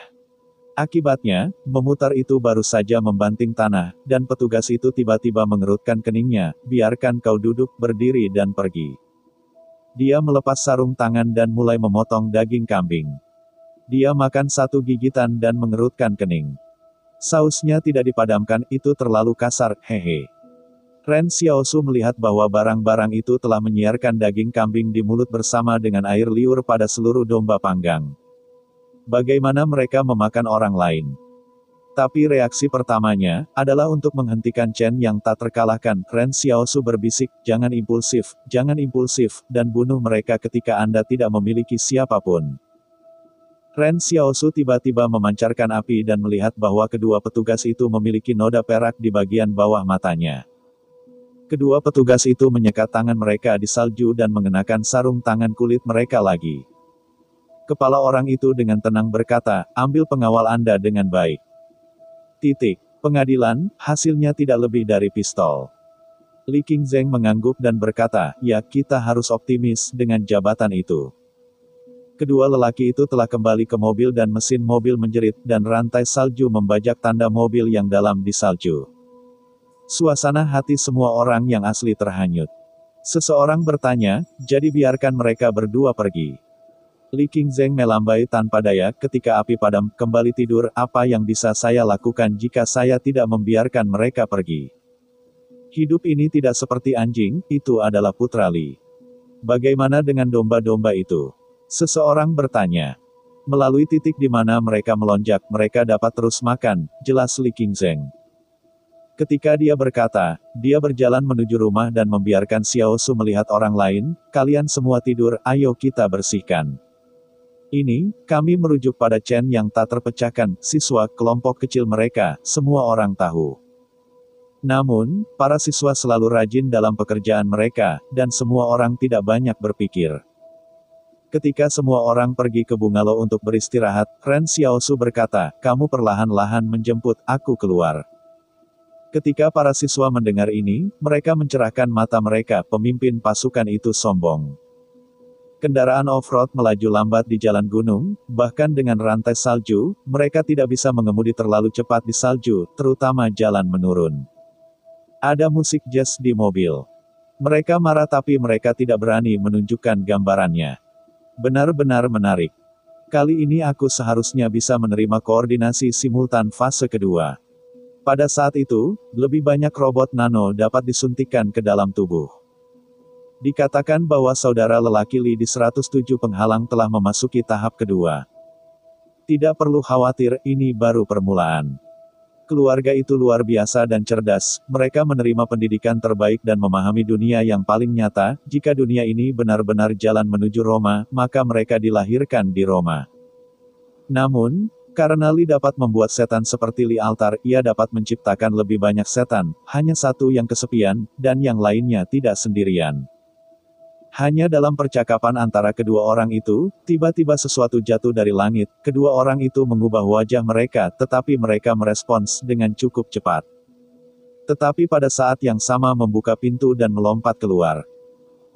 Akibatnya, memutar itu baru saja membanting tanah, dan petugas itu tiba-tiba mengerutkan keningnya, biarkan kau duduk, berdiri dan pergi. Dia melepas sarung tangan dan mulai memotong daging kambing. Dia makan 1 gigitan dan mengerutkan kening. Sausnya tidak dipadamkan, itu terlalu kasar, hehe. Ren Xiaosu melihat bahwa barang-barang itu telah menyiarkan daging kambing di mulut bersama dengan air liur pada seluruh domba panggang. Bagaimana mereka memakan orang lain? Tapi reaksi pertamanya, adalah untuk menghentikan Chen yang tak terkalahkan. Ren Xiaosu berbisik, jangan impulsif, dan bunuh mereka ketika Anda tidak memiliki siapapun. Ren Xiaosu tiba-tiba memancarkan api dan melihat bahwa kedua petugas itu memiliki noda perak di bagian bawah matanya. Kedua petugas itu menyekat tangan mereka di salju dan mengenakan sarung tangan kulit mereka lagi. Kepala orang itu dengan tenang berkata, ambil pengawal Anda dengan baik. Pengadilan, hasilnya tidak lebih dari pistol. Li Qingzheng mengangguk dan berkata, ya, kita harus optimis dengan jabatan itu. Kedua lelaki itu telah kembali ke mobil dan mesin mobil menjerit, dan rantai salju membajak tanda mobil yang dalam di salju. Suasana hati semua orang yang asli terhanyut. Seseorang bertanya, jadi biarkan mereka berdua pergi. Li Qingzheng melambai tanpa daya, ketika api padam, kembali tidur, apa yang bisa saya lakukan jika saya tidak membiarkan mereka pergi? Hidup ini tidak seperti anjing, itu adalah putra Li. Bagaimana dengan domba-domba itu? Seseorang bertanya. Melalui titik di mana mereka melonjak, mereka dapat terus makan, jelas Li Qingzheng. Ketika dia berkata, dia berjalan menuju rumah dan membiarkan Xiao Su melihat orang lain, kalian semua tidur, ayo kita bersihkan. Ini, kami merujuk pada Chen yang tak terpecahkan, siswa kelompok kecil mereka, semua orang tahu. Namun, para siswa selalu rajin dalam pekerjaan mereka, dan semua orang tidak banyak berpikir. Ketika semua orang pergi ke bungalow untuk beristirahat, Ren Xiaosu berkata, kamu perlahan-lahan menjemput aku keluar. Ketika para siswa mendengar ini, mereka mencerahkan mata mereka, pemimpin pasukan itu sombong. Kendaraan off-road melaju lambat di jalan gunung, bahkan dengan rantai salju, mereka tidak bisa mengemudi terlalu cepat di salju, terutama jalan menurun. Ada musik jazz di mobil. Mereka marah tapi mereka tidak berani menunjukkan gambarannya. Benar-benar menarik. Kali ini aku seharusnya bisa menerima koordinasi simultan fase kedua. Pada saat itu, lebih banyak robot nano dapat disuntikkan ke dalam tubuh. Dikatakan bahwa saudara lelaki Li di 107 penghalang telah memasuki tahap kedua. Tidak perlu khawatir, ini baru permulaan. Keluarga itu luar biasa dan cerdas, mereka menerima pendidikan terbaik dan memahami dunia yang paling nyata, jika dunia ini benar-benar jalan menuju Roma, maka mereka dilahirkan di Roma. Namun, karena Li dapat membuat setan seperti Li Altar, ia dapat menciptakan lebih banyak setan, hanya satu yang kesepian, dan yang lainnya tidak sendirian. Hanya dalam percakapan antara kedua orang itu, tiba-tiba sesuatu jatuh dari langit, kedua orang itu mengubah wajah mereka, tetapi mereka merespons dengan cukup cepat. Tetapi pada saat yang sama membuka pintu dan melompat keluar.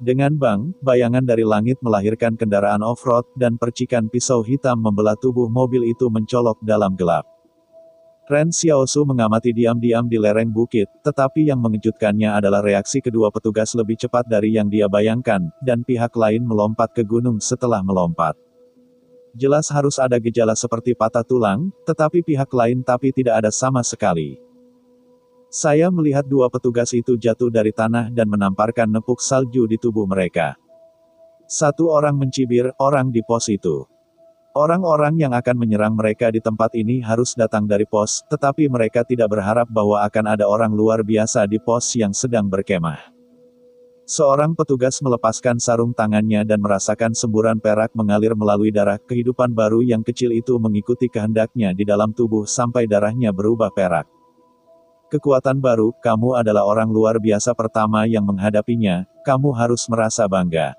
Dengan bang, bayangan dari langit melahirkan kendaraan off-road, dan percikan pisau hitam membelah tubuh mobil itu mencolok dalam gelap. Ren Xiaosu mengamati diam-diam di lereng bukit, tetapi yang mengejutkannya adalah reaksi kedua petugas lebih cepat dari yang dia bayangkan, dan pihak lain melompat ke gunung setelah melompat. Jelas harus ada gejala seperti patah tulang, tetapi pihak lain tapi tidak ada sama sekali. Saya melihat dua petugas itu jatuh dari tanah dan menamparkan nepuk salju di tubuh mereka. Satu orang mencibir, orang di pos itu. Orang-orang yang akan menyerang mereka di tempat ini harus datang dari pos, tetapi mereka tidak berharap bahwa akan ada orang luar biasa di pos yang sedang berkemah. Seorang petugas melepaskan sarung tangannya dan merasakan semburan perak mengalir melalui darah, kehidupan baru yang kecil itu mengikuti kehendaknya di dalam tubuh sampai darahnya berubah perak. Kekuatan baru, kamu adalah orang luar biasa pertama yang menghadapinya, kamu harus merasa bangga.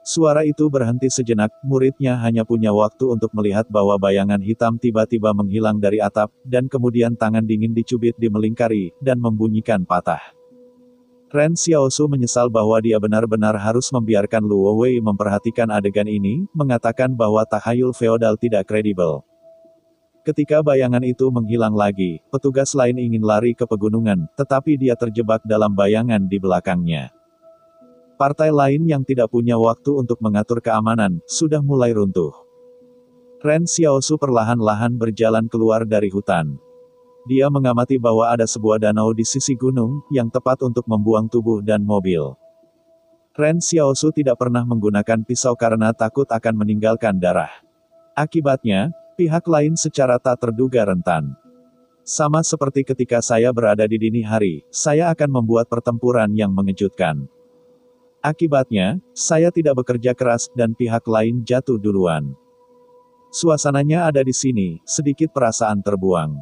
Suara itu berhenti sejenak, muridnya hanya punya waktu untuk melihat bahwa bayangan hitam tiba-tiba menghilang dari atap, dan kemudian tangan dingin dicubit di melingkari, dan membunyikan patah. Ren Xiaosu menyesal bahwa dia benar-benar harus membiarkan Luo Wei memperhatikan adegan ini, mengatakan bahwa takhayul feodal tidak kredibel. Ketika bayangan itu menghilang lagi, petugas lain ingin lari ke pegunungan, tetapi dia terjebak dalam bayangan di belakangnya. Partai lain yang tidak punya waktu untuk mengatur keamanan, sudah mulai runtuh. Ren Xiaosu perlahan-lahan berjalan keluar dari hutan. Dia mengamati bahwa ada sebuah danau di sisi gunung, yang tepat untuk membuang tubuh dan mobil. Ren Xiaosu tidak pernah menggunakan pisau karena takut akan meninggalkan darah. Akibatnya, pihak lain secara tak terduga rentan. Sama seperti ketika saya berada di dini hari, saya akan membuat pertempuran yang mengejutkan. Akibatnya, saya tidak bekerja keras dan pihak lain jatuh duluan. Suasananya ada di sini, sedikit perasaan terbuang.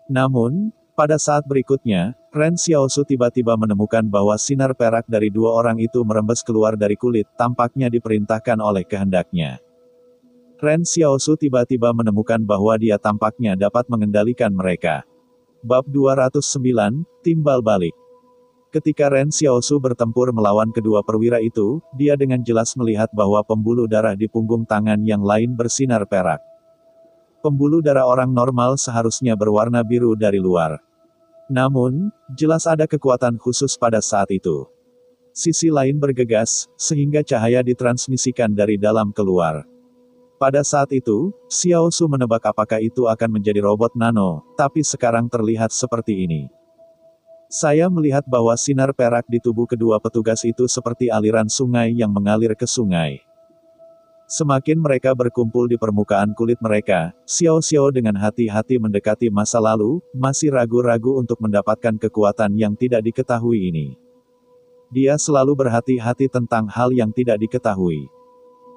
Namun, pada saat berikutnya, Ren Xiaosu tiba-tiba menemukan bahwa sinar perak dari dua orang itu merembes keluar dari kulit, tampaknya diperintahkan oleh kehendaknya. Ren Xiaosu tiba-tiba menemukan bahwa dia tampaknya dapat mengendalikan mereka. Bab 209, Timbal Balik. Ketika Ren Xiaosu bertempur melawan kedua perwira itu, dia dengan jelas melihat bahwa pembuluh darah di punggung tangan yang lain bersinar perak. Pembuluh darah orang normal seharusnya berwarna biru dari luar. Namun, jelas ada kekuatan khusus pada saat itu. Sisi lain bergegas, sehingga cahaya ditransmisikan dari dalam keluar. Pada saat itu, Xiaosu menebak apakah itu akan menjadi robot nano, tapi sekarang terlihat seperti ini. Saya melihat bahwa sinar perak di tubuh kedua petugas itu seperti aliran sungai yang mengalir ke sungai. Semakin mereka berkumpul di permukaan kulit mereka, Xiao Xiao dengan hati-hati mendekati masa lalu, masih ragu-ragu untuk mendapatkan kekuatan yang tidak diketahui ini. Dia selalu berhati-hati tentang hal yang tidak diketahui.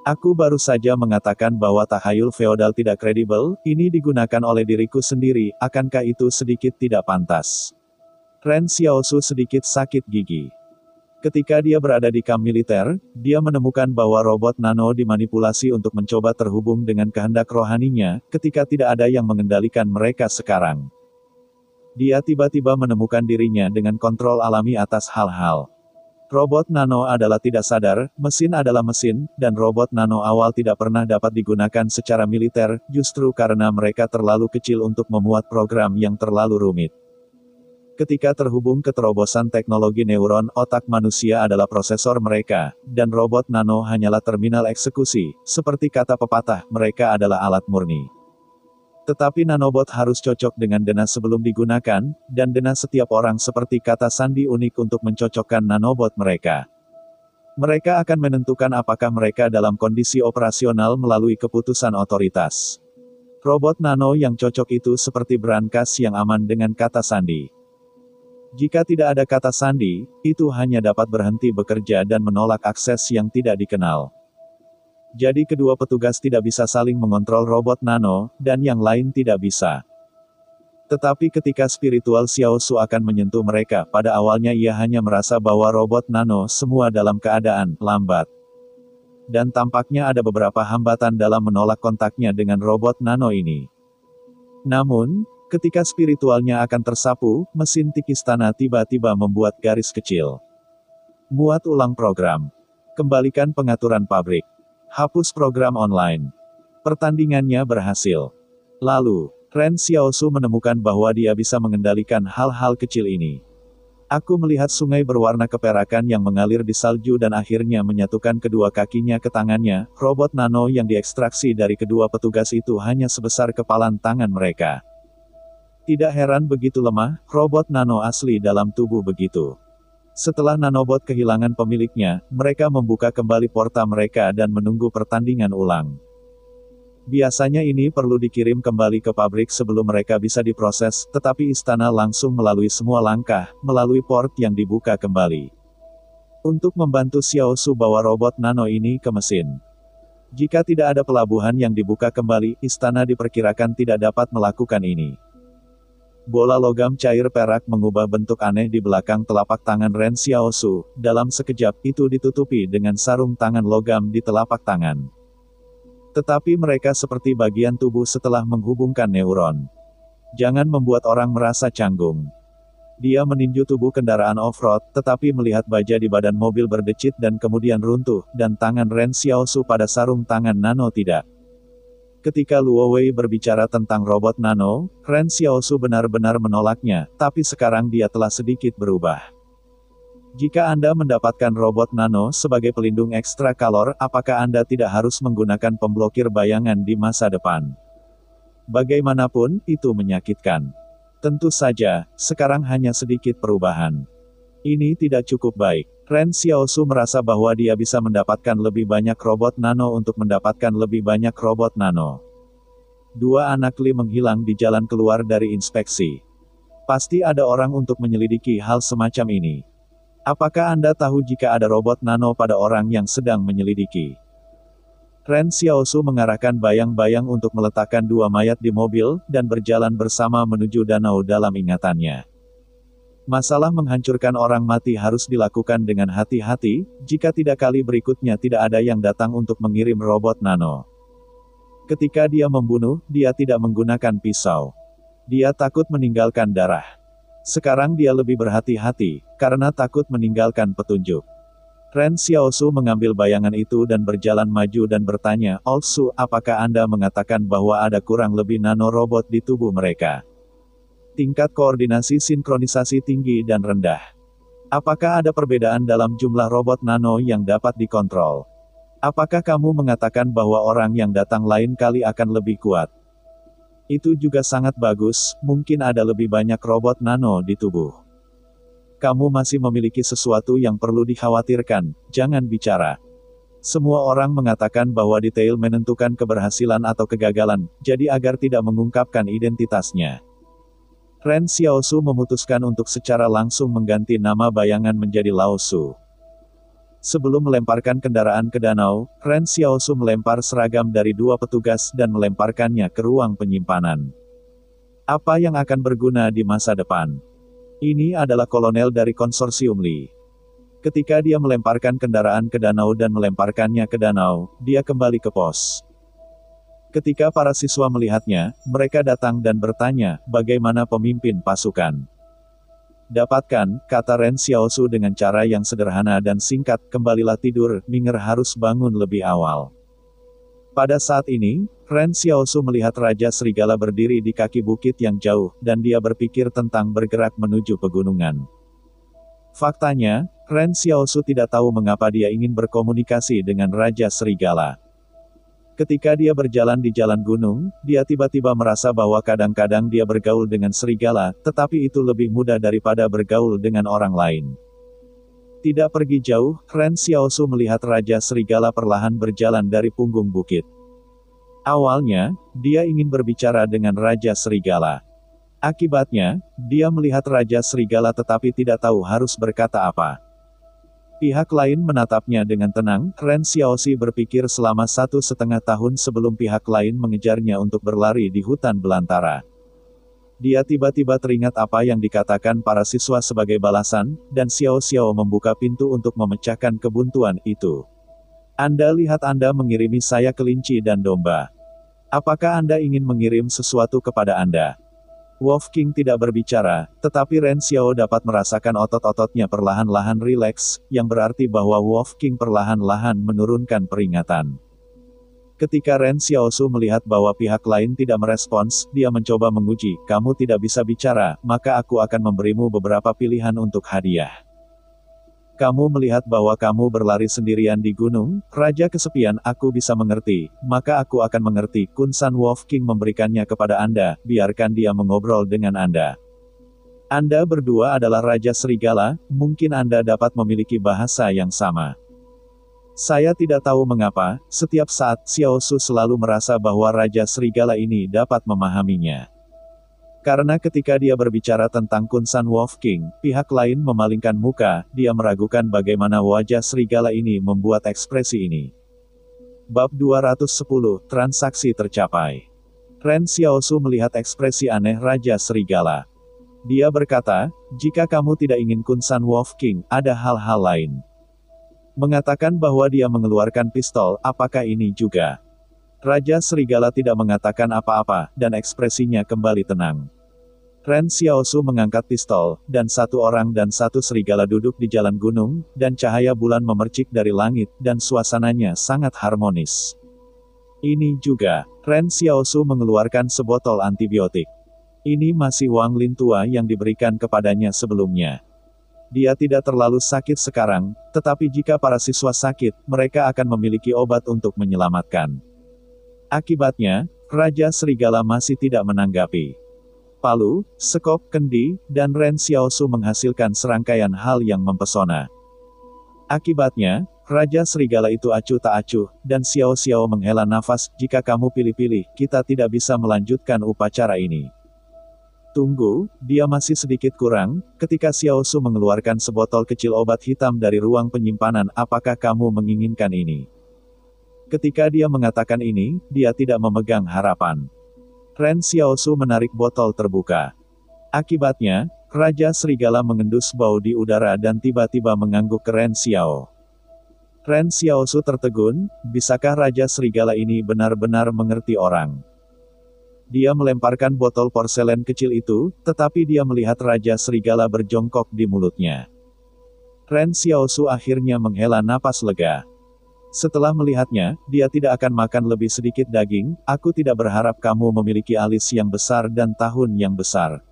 Aku baru saja mengatakan bahwa tahayul feodal tidak kredibel, ini digunakan oleh diriku sendiri, akankah itu sedikit tidak pantas? Ren Xiaosu sedikit sakit gigi. Ketika dia berada di kamp militer, dia menemukan bahwa robot nano dimanipulasi untuk mencoba terhubung dengan kehendak rohaninya, ketika tidak ada yang mengendalikan mereka sekarang. Dia tiba-tiba menemukan dirinya dengan kontrol alami atas hal-hal. Robot nano adalah tidak sadar, mesin adalah mesin, dan robot nano awal tidak pernah dapat digunakan secara militer, justru karena mereka terlalu kecil untuk memuat program yang terlalu rumit. Ketika terhubung ke terobosan teknologi neuron, otak manusia adalah prosesor mereka, dan robot nano hanyalah terminal eksekusi, seperti kata pepatah, mereka adalah alat murni. Tetapi nanobot harus cocok dengan dena sebelum digunakan, dan dena setiap orang seperti kata sandi unik untuk mencocokkan nanobot mereka. Mereka akan menentukan apakah mereka dalam kondisi operasional melalui keputusan otoritas. Robot nano yang cocok itu seperti brankas yang aman dengan kata sandi. Jika tidak ada kata sandi, itu hanya dapat berhenti bekerja dan menolak akses yang tidak dikenal. Jadi kedua petugas tidak bisa saling mengontrol robot nano, dan yang lain tidak bisa. Tetapi ketika spiritual Xiaosu akan menyentuh mereka, pada awalnya ia hanya merasa bahwa robot nano semua dalam keadaan lambat. Dan tampaknya ada beberapa hambatan dalam menolak kontaknya dengan robot nano ini. Namun, ketika spiritualnya akan tersapu, mesin tik istana tiba-tiba membuat garis kecil. Muat ulang program. Kembalikan pengaturan pabrik. Hapus program online. Pertandingannya berhasil. Lalu, Ren Xiaosu menemukan bahwa dia bisa mengendalikan hal-hal kecil ini. Aku melihat sungai berwarna keperakan yang mengalir di salju dan akhirnya menyatukan kedua kakinya ke tangannya. Robot nano yang diekstraksi dari kedua petugas itu hanya sebesar kepalan tangan mereka. Tidak heran begitu lemah, robot nano asli dalam tubuh begitu. Setelah nanobot kehilangan pemiliknya, mereka membuka kembali porta mereka dan menunggu pertandingan ulang. Biasanya ini perlu dikirim kembali ke pabrik sebelum mereka bisa diproses, tetapi istana langsung melalui semua langkah, melalui port yang dibuka kembali. Untuk membantu Xiaosu bawa robot nano ini ke mesin. Jika tidak ada pelabuhan yang dibuka kembali, istana diperkirakan tidak dapat melakukan ini. Bola logam cair perak mengubah bentuk aneh di belakang telapak tangan Ren Xiaosu, dalam sekejap itu ditutupi dengan sarung tangan logam di telapak tangan. Tetapi mereka seperti bagian tubuh setelah menghubungkan neuron. Jangan membuat orang merasa canggung. Dia meninju tubuh kendaraan off-road, tetapi melihat baja di badan mobil berdecit dan kemudian runtuh, dan tangan Ren Xiaosu pada sarung tangan nano tidak. Ketika Luo Wei berbicara tentang robot nano, Ren Xiaosu benar-benar menolaknya, tapi sekarang dia telah sedikit berubah. Jika Anda mendapatkan robot nano sebagai pelindung ekstra kalor, apakah Anda tidak harus menggunakan pemblokir bayangan di masa depan? Bagaimanapun, itu menyakitkan. Tentu saja, sekarang hanya sedikit perubahan. Ini tidak cukup baik. Ren Xiaosu merasa bahwa dia bisa mendapatkan lebih banyak robot nano untuk mendapatkan lebih banyak robot nano. Dua anak Li menghilang di jalan keluar dari inspeksi. Pasti ada orang untuk menyelidiki hal semacam ini. Apakah Anda tahu jika ada robot nano pada orang yang sedang menyelidiki? Ren Xiaosu mengarahkan bayang-bayang untuk meletakkan dua mayat di mobil, dan berjalan bersama menuju danau dalam ingatannya. Masalah menghancurkan orang mati harus dilakukan dengan hati-hati, jika tidak kali berikutnya tidak ada yang datang untuk mengirim robot nano. Ketika dia membunuh, dia tidak menggunakan pisau. Dia takut meninggalkan darah. Sekarang dia lebih berhati-hati, karena takut meninggalkan petunjuk. Ren Xiaosu mengambil bayangan itu dan berjalan maju dan bertanya, Old Su, apakah Anda mengatakan bahwa ada kurang lebih nanorobot di tubuh mereka? Tingkat koordinasi sinkronisasi tinggi dan rendah. Apakah ada perbedaan dalam jumlah robot nano yang dapat dikontrol? Apakah kamu mengatakan bahwa orang yang datang lain kali akan lebih kuat? Itu juga sangat bagus, mungkin ada lebih banyak robot nano di tubuh. Kamu masih memiliki sesuatu yang perlu dikhawatirkan, jangan bicara. Semua orang mengatakan bahwa detail menentukan keberhasilan atau kegagalan, jadi agar tidak mengungkapkan identitasnya. Ren Xiaosu memutuskan untuk secara langsung mengganti nama bayangan menjadi Lao Su. Sebelum melemparkan kendaraan ke danau, Ren Xiaosu melempar seragam dari 2 petugas dan melemparkannya ke ruang penyimpanan. Apa yang akan berguna di masa depan? Ini adalah kolonel dari konsorsium Li. Ketika dia melemparkan kendaraan ke danau dan melemparkannya ke danau, dia kembali ke pos. Ketika para siswa melihatnya, mereka datang dan bertanya, bagaimana pemimpin pasukan? Dapatkan, kata Ren Xiaosu dengan cara yang sederhana dan singkat, kembalilah tidur, Minger harus bangun lebih awal. Pada saat ini, Ren Xiaosu melihat Raja Serigala berdiri di kaki bukit yang jauh, dan dia berpikir tentang bergerak menuju pegunungan. Faktanya, Ren Xiaosu tidak tahu mengapa dia ingin berkomunikasi dengan Raja Serigala. Ketika dia berjalan di jalan gunung, dia tiba-tiba merasa bahwa kadang-kadang dia bergaul dengan serigala, tetapi itu lebih mudah daripada bergaul dengan orang lain. Tidak pergi jauh, Ren Xiaosu melihat Raja Serigala perlahan berjalan dari punggung bukit. Awalnya, dia ingin berbicara dengan Raja Serigala. Akibatnya, dia melihat Raja Serigala tetapi tidak tahu harus berkata apa. Pihak lain menatapnya dengan tenang, Ren Xiaosu berpikir selama 1,5 tahun sebelum pihak lain mengejarnya untuk berlari di hutan belantara. Dia tiba-tiba teringat apa yang dikatakan para siswa sebagai balasan, dan Xiao Xiao membuka pintu untuk memecahkan kebuntuan itu. Anda lihat Anda mengirimi saya kelinci dan domba. Apakah Anda ingin mengirim sesuatu kepada Anda? Wolf King tidak berbicara, tetapi Ren Xiao dapat merasakan otot-ototnya perlahan-lahan rileks, yang berarti bahwa Wolf King perlahan-lahan menurunkan peringatan. Ketika Ren Xiaosu melihat bahwa pihak lain tidak merespons, dia mencoba menguji, kamu tidak bisa bicara, maka aku akan memberimu beberapa pilihan untuk hadiah. Kamu melihat bahwa kamu berlari sendirian di gunung, Raja Kesepian, aku bisa mengerti, maka aku akan mengerti, Kun San Wolf King memberikannya kepada Anda, biarkan dia mengobrol dengan Anda. Anda berdua adalah Raja Serigala, mungkin Anda dapat memiliki bahasa yang sama. Saya tidak tahu mengapa, setiap saat, Xiaosu selalu merasa bahwa Raja Serigala ini dapat memahaminya. Karena ketika dia berbicara tentang Kun San Wolf King, pihak lain memalingkan muka, dia meragukan bagaimana wajah serigala ini membuat ekspresi ini. Bab 210, Transaksi tercapai. Ren Xiaosu melihat ekspresi aneh Raja Serigala. Dia berkata, jika kamu tidak ingin Kun San Wolf King, ada hal-hal lain. Mengatakan bahwa dia mengeluarkan pistol, apakah ini juga? Raja Serigala tidak mengatakan apa-apa, dan ekspresinya kembali tenang. Ren Xiaosu mengangkat pistol, dan 1 orang dan 1 serigala duduk di jalan gunung, dan cahaya bulan memercik dari langit, dan suasananya sangat harmonis. Ini juga, Ren Xiaosu mengeluarkan sebotol antibiotik. Ini masih Wang Lin tua yang diberikan kepadanya sebelumnya. Dia tidak terlalu sakit sekarang, tetapi jika para siswa sakit, mereka akan memiliki obat untuk menyelamatkan. Akibatnya, Raja Serigala masih tidak menanggapi. Palu, sekop, kendi, dan Ren Xiaosu menghasilkan serangkaian hal yang mempesona. Akibatnya, Raja Serigala itu acuh tak acuh, dan Xiao Xiao menghela nafas, jika kamu pilih-pilih, kita tidak bisa melanjutkan upacara ini. Tunggu, dia masih sedikit kurang, ketika Xiaosu mengeluarkan sebotol kecil obat hitam dari ruang penyimpanan, apakah kamu menginginkan ini? Ketika dia mengatakan ini, dia tidak memegang harapan. Ren Xiaosu menarik botol terbuka. Akibatnya, Raja Serigala mengendus bau di udara dan tiba-tiba mengangguk ke Ren Xiao. Ren Xiaosu tertegun, bisakah Raja Serigala ini benar-benar mengerti orang? Dia melemparkan botol porselen kecil itu, tetapi dia melihat Raja Serigala berjongkok di mulutnya. Ren Xiaosu akhirnya menghela napas lega. Setelah melihatnya, dia tidak akan makan lebih sedikit daging. Aku tidak berharap kamu memiliki alis yang besar dan tahun yang besar.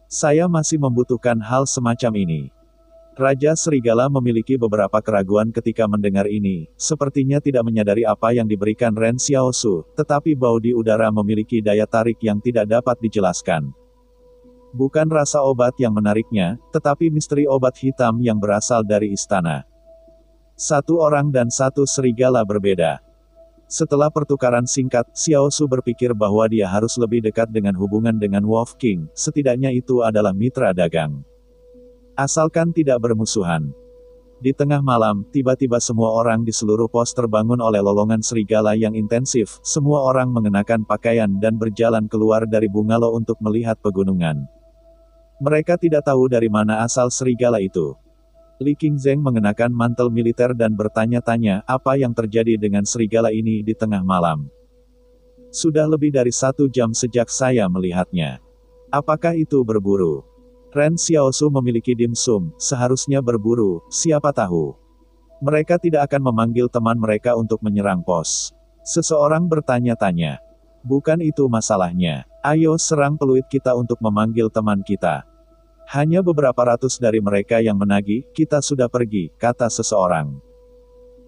Saya masih membutuhkan hal semacam ini. Raja Serigala memiliki beberapa keraguan ketika mendengar ini, sepertinya tidak menyadari apa yang diberikan Ren Xiaosu, tetapi bau di udara memiliki daya tarik yang tidak dapat dijelaskan. Bukan rasa obat yang menariknya, tetapi misteri obat hitam yang berasal dari istana. Satu orang dan satu serigala berbeda. Setelah pertukaran singkat, Xiaosu berpikir bahwa dia harus lebih dekat dengan hubungan dengan Wolf King, setidaknya itu adalah mitra dagang. Asalkan tidak bermusuhan. Di tengah malam, tiba-tiba semua orang di seluruh pos terbangun oleh lolongan serigala yang intensif, semua orang mengenakan pakaian dan berjalan keluar dari bungalow untuk melihat pegunungan. Mereka tidak tahu dari mana asal serigala itu. Li Qingzheng mengenakan mantel militer dan bertanya-tanya apa yang terjadi dengan serigala ini di tengah malam. Sudah lebih dari 1 jam sejak saya melihatnya. Apakah itu berburu? Ren Xiaosu memiliki dimsum, seharusnya berburu, siapa tahu. Mereka tidak akan memanggil teman mereka untuk menyerang pos. Seseorang bertanya-tanya. Bukan itu masalahnya. Ayo serang peluit kita untuk memanggil teman kita. Hanya beberapa ratus dari mereka yang menagih, kita sudah pergi, kata seseorang.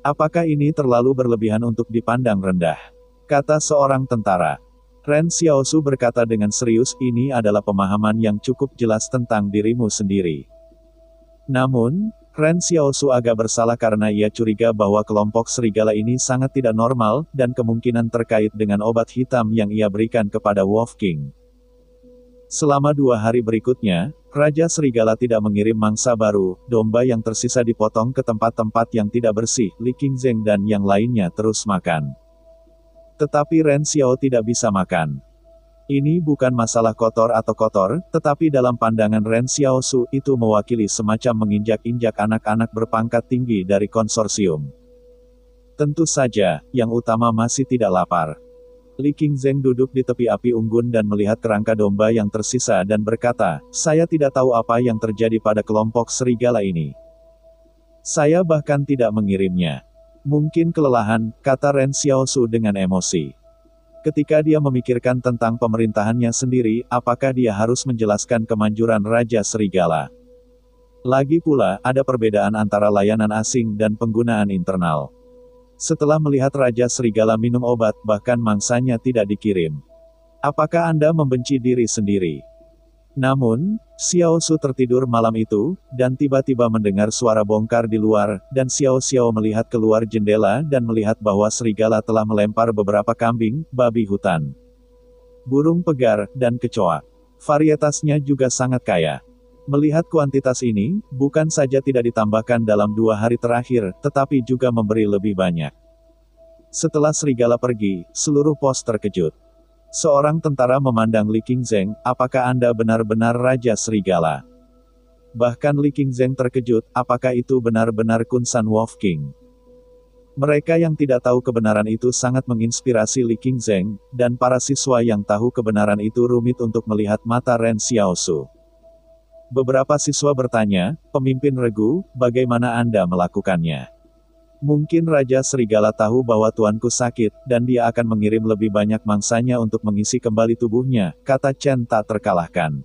Apakah ini terlalu berlebihan untuk dipandang rendah? Kata seorang tentara. Ren Xiaosu berkata dengan serius, ini adalah pemahaman yang cukup jelas tentang dirimu sendiri. Namun, Ren Xiaosu agak bersalah karena ia curiga bahwa kelompok serigala ini sangat tidak normal, dan kemungkinan terkait dengan obat hitam yang ia berikan kepada Wolf King. Selama 2 hari berikutnya, Raja Serigala tidak mengirim mangsa baru, domba yang tersisa dipotong ke tempat-tempat yang tidak bersih, Li Qingzheng dan yang lainnya terus makan. Tetapi Ren Xiao tidak bisa makan. Ini bukan masalah kotor atau kotor, tetapi dalam pandangan Ren Xiaosu, itu mewakili semacam menginjak-injak anak-anak berpangkat tinggi dari konsorsium. Tentu saja, yang utama masih tidak lapar. Li Qingzheng duduk di tepi api unggun dan melihat kerangka domba yang tersisa dan berkata, saya tidak tahu apa yang terjadi pada kelompok serigala ini. Saya bahkan tidak mengirimnya. Mungkin kelelahan, kata Ren Xiaosu dengan emosi. Ketika dia memikirkan tentang pemerintahannya sendiri, apakah dia harus menjelaskan kemanjuran Raja Serigala? Lagi pula, ada perbedaan antara layanan asing dan penggunaan internal. Setelah melihat Raja Serigala minum obat, bahkan mangsanya tidak dikirim. Apakah Anda membenci diri sendiri? Namun, Xiaosu tertidur malam itu, dan tiba-tiba mendengar suara bongkar di luar, dan Xiao melihat keluar jendela dan melihat bahwa serigala telah melempar beberapa kambing, babi hutan, burung pegar, dan kecoa. Varietasnya juga sangat kaya. Melihat kuantitas ini, bukan saja tidak ditambahkan dalam 2 hari terakhir, tetapi juga memberi lebih banyak. Setelah serigala pergi, seluruh pos terkejut. Seorang tentara memandang Li Qingzheng, apakah Anda benar-benar Raja Serigala? Bahkan Li Qingzheng terkejut, apakah itu benar-benar Kunsan Wolf King? Mereka yang tidak tahu kebenaran itu sangat menginspirasi Li Qingzheng, dan para siswa yang tahu kebenaran itu rumit untuk melihat mata Ren Xiaosu. Beberapa siswa bertanya, pemimpin regu, bagaimana Anda melakukannya? Mungkin Raja Serigala tahu bahwa tuanku sakit, dan dia akan mengirim lebih banyak mangsanya untuk mengisi kembali tubuhnya, kata Chen tak terkalahkan.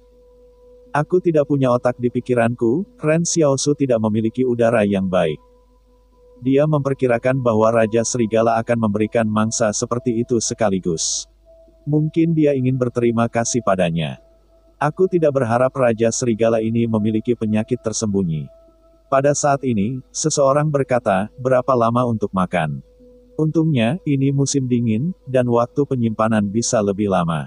Aku tidak punya otak di pikiranku, Ren Xiaosu tidak memiliki udara yang baik. Dia memperkirakan bahwa Raja Serigala akan memberikan mangsa seperti itu sekaligus. Mungkin dia ingin berterima kasih padanya. Aku tidak berharap Raja Serigala ini memiliki penyakit tersembunyi. Pada saat ini, seseorang berkata, berapa lama untuk makan? Untungnya, ini musim dingin, dan waktu penyimpanan bisa lebih lama.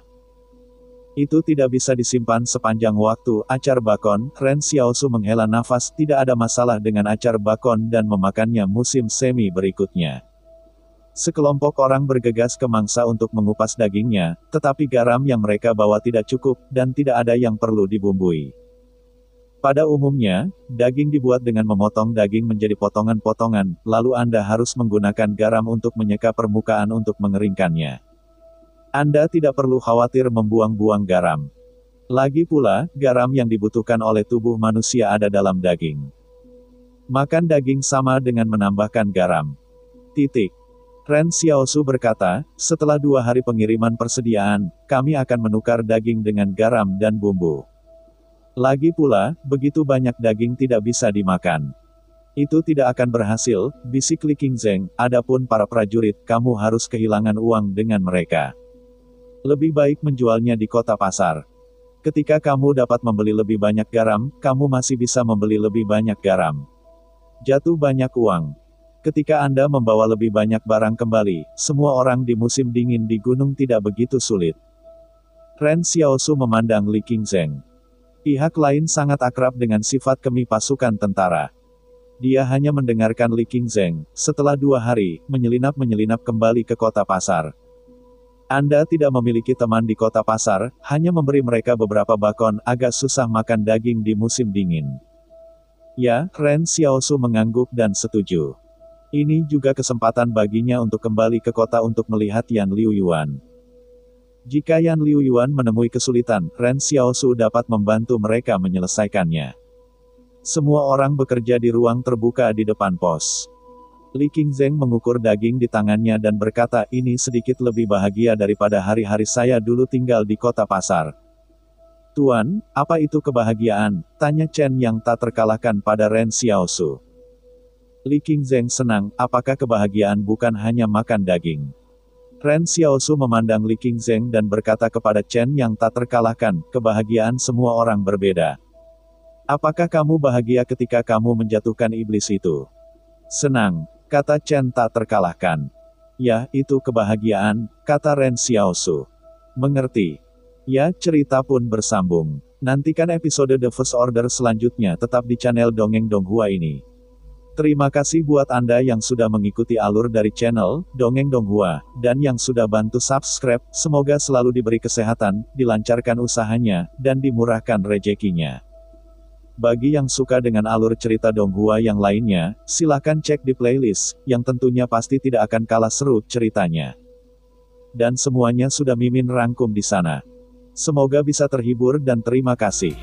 Itu tidak bisa disimpan sepanjang waktu, acar bakon. Ren Xiaosu menghela nafas, tidak ada masalah dengan acar bakon dan memakannya musim semi berikutnya. Sekelompok orang bergegas ke mangsa untuk mengupas dagingnya, tetapi garam yang mereka bawa tidak cukup, dan tidak ada yang perlu dibumbui. Pada umumnya, daging dibuat dengan memotong daging menjadi potongan-potongan, lalu Anda harus menggunakan garam untuk menyeka permukaan untuk mengeringkannya. Anda tidak perlu khawatir membuang-buang garam. Lagi pula, garam yang dibutuhkan oleh tubuh manusia ada dalam daging. Makan daging sama dengan menambahkan garam. Ren Xiaosu berkata, setelah 2 hari pengiriman persediaan, kami akan menukar daging dengan garam dan bumbu. Lagi pula, begitu banyak daging tidak bisa dimakan. Itu tidak akan berhasil, bisik Li Qingzheng, adapun para prajurit, kamu harus kehilangan uang dengan mereka. Lebih baik menjualnya di kota pasar. Ketika kamu dapat membeli lebih banyak garam, kamu masih bisa membeli lebih banyak garam. Jatuh banyak uang. Ketika Anda membawa lebih banyak barang kembali, semua orang di musim dingin di gunung tidak begitu sulit. Ren Xiaosu memandang Li Qingzheng. Pihak lain sangat akrab dengan sifat kemi pasukan tentara. Dia hanya mendengarkan Li Qingzheng, setelah 2 hari, menyelinap-menyelinap kembali ke kota pasar. Anda tidak memiliki teman di kota pasar, hanya memberi mereka beberapa bakon, agak susah makan daging di musim dingin. Ya, Ren Xiaosu mengangguk dan setuju. Ini juga kesempatan baginya untuk kembali ke kota untuk melihat Yan Liuyuan. Jika Yan Liuyuan menemui kesulitan, Ren Xiaosu dapat membantu mereka menyelesaikannya. Semua orang bekerja di ruang terbuka di depan pos. Li Qingzheng mengukur daging di tangannya dan berkata, ini sedikit lebih bahagia daripada hari-hari saya dulu tinggal di kota pasar. Tuan, apa itu kebahagiaan? Tanya Chen yang tak terkalahkan pada Ren Xiaosu. Li Qingzheng senang, apakah kebahagiaan bukan hanya makan daging? Ren Xiaosu memandang Li Qingzheng dan berkata kepada Chen yang tak terkalahkan, kebahagiaan semua orang berbeda. Apakah kamu bahagia ketika kamu menjatuhkan iblis itu? Senang, kata Chen tak terkalahkan. Ya, itu kebahagiaan, kata Ren Xiaosu. Mengerti. Ya, cerita pun bersambung. Nantikan episode The First Order selanjutnya tetap di channel Dongeng Donghua ini. Terima kasih buat Anda yang sudah mengikuti alur dari channel Dongeng Donghua, dan yang sudah bantu subscribe. Semoga selalu diberi kesehatan, dilancarkan usahanya, dan dimurahkan rezekinya. Bagi yang suka dengan alur cerita Donghua yang lainnya, silakan cek di playlist, yang tentunya pasti tidak akan kalah seru ceritanya. Dan semuanya sudah Mimin rangkum di sana. Semoga bisa terhibur dan terima kasih.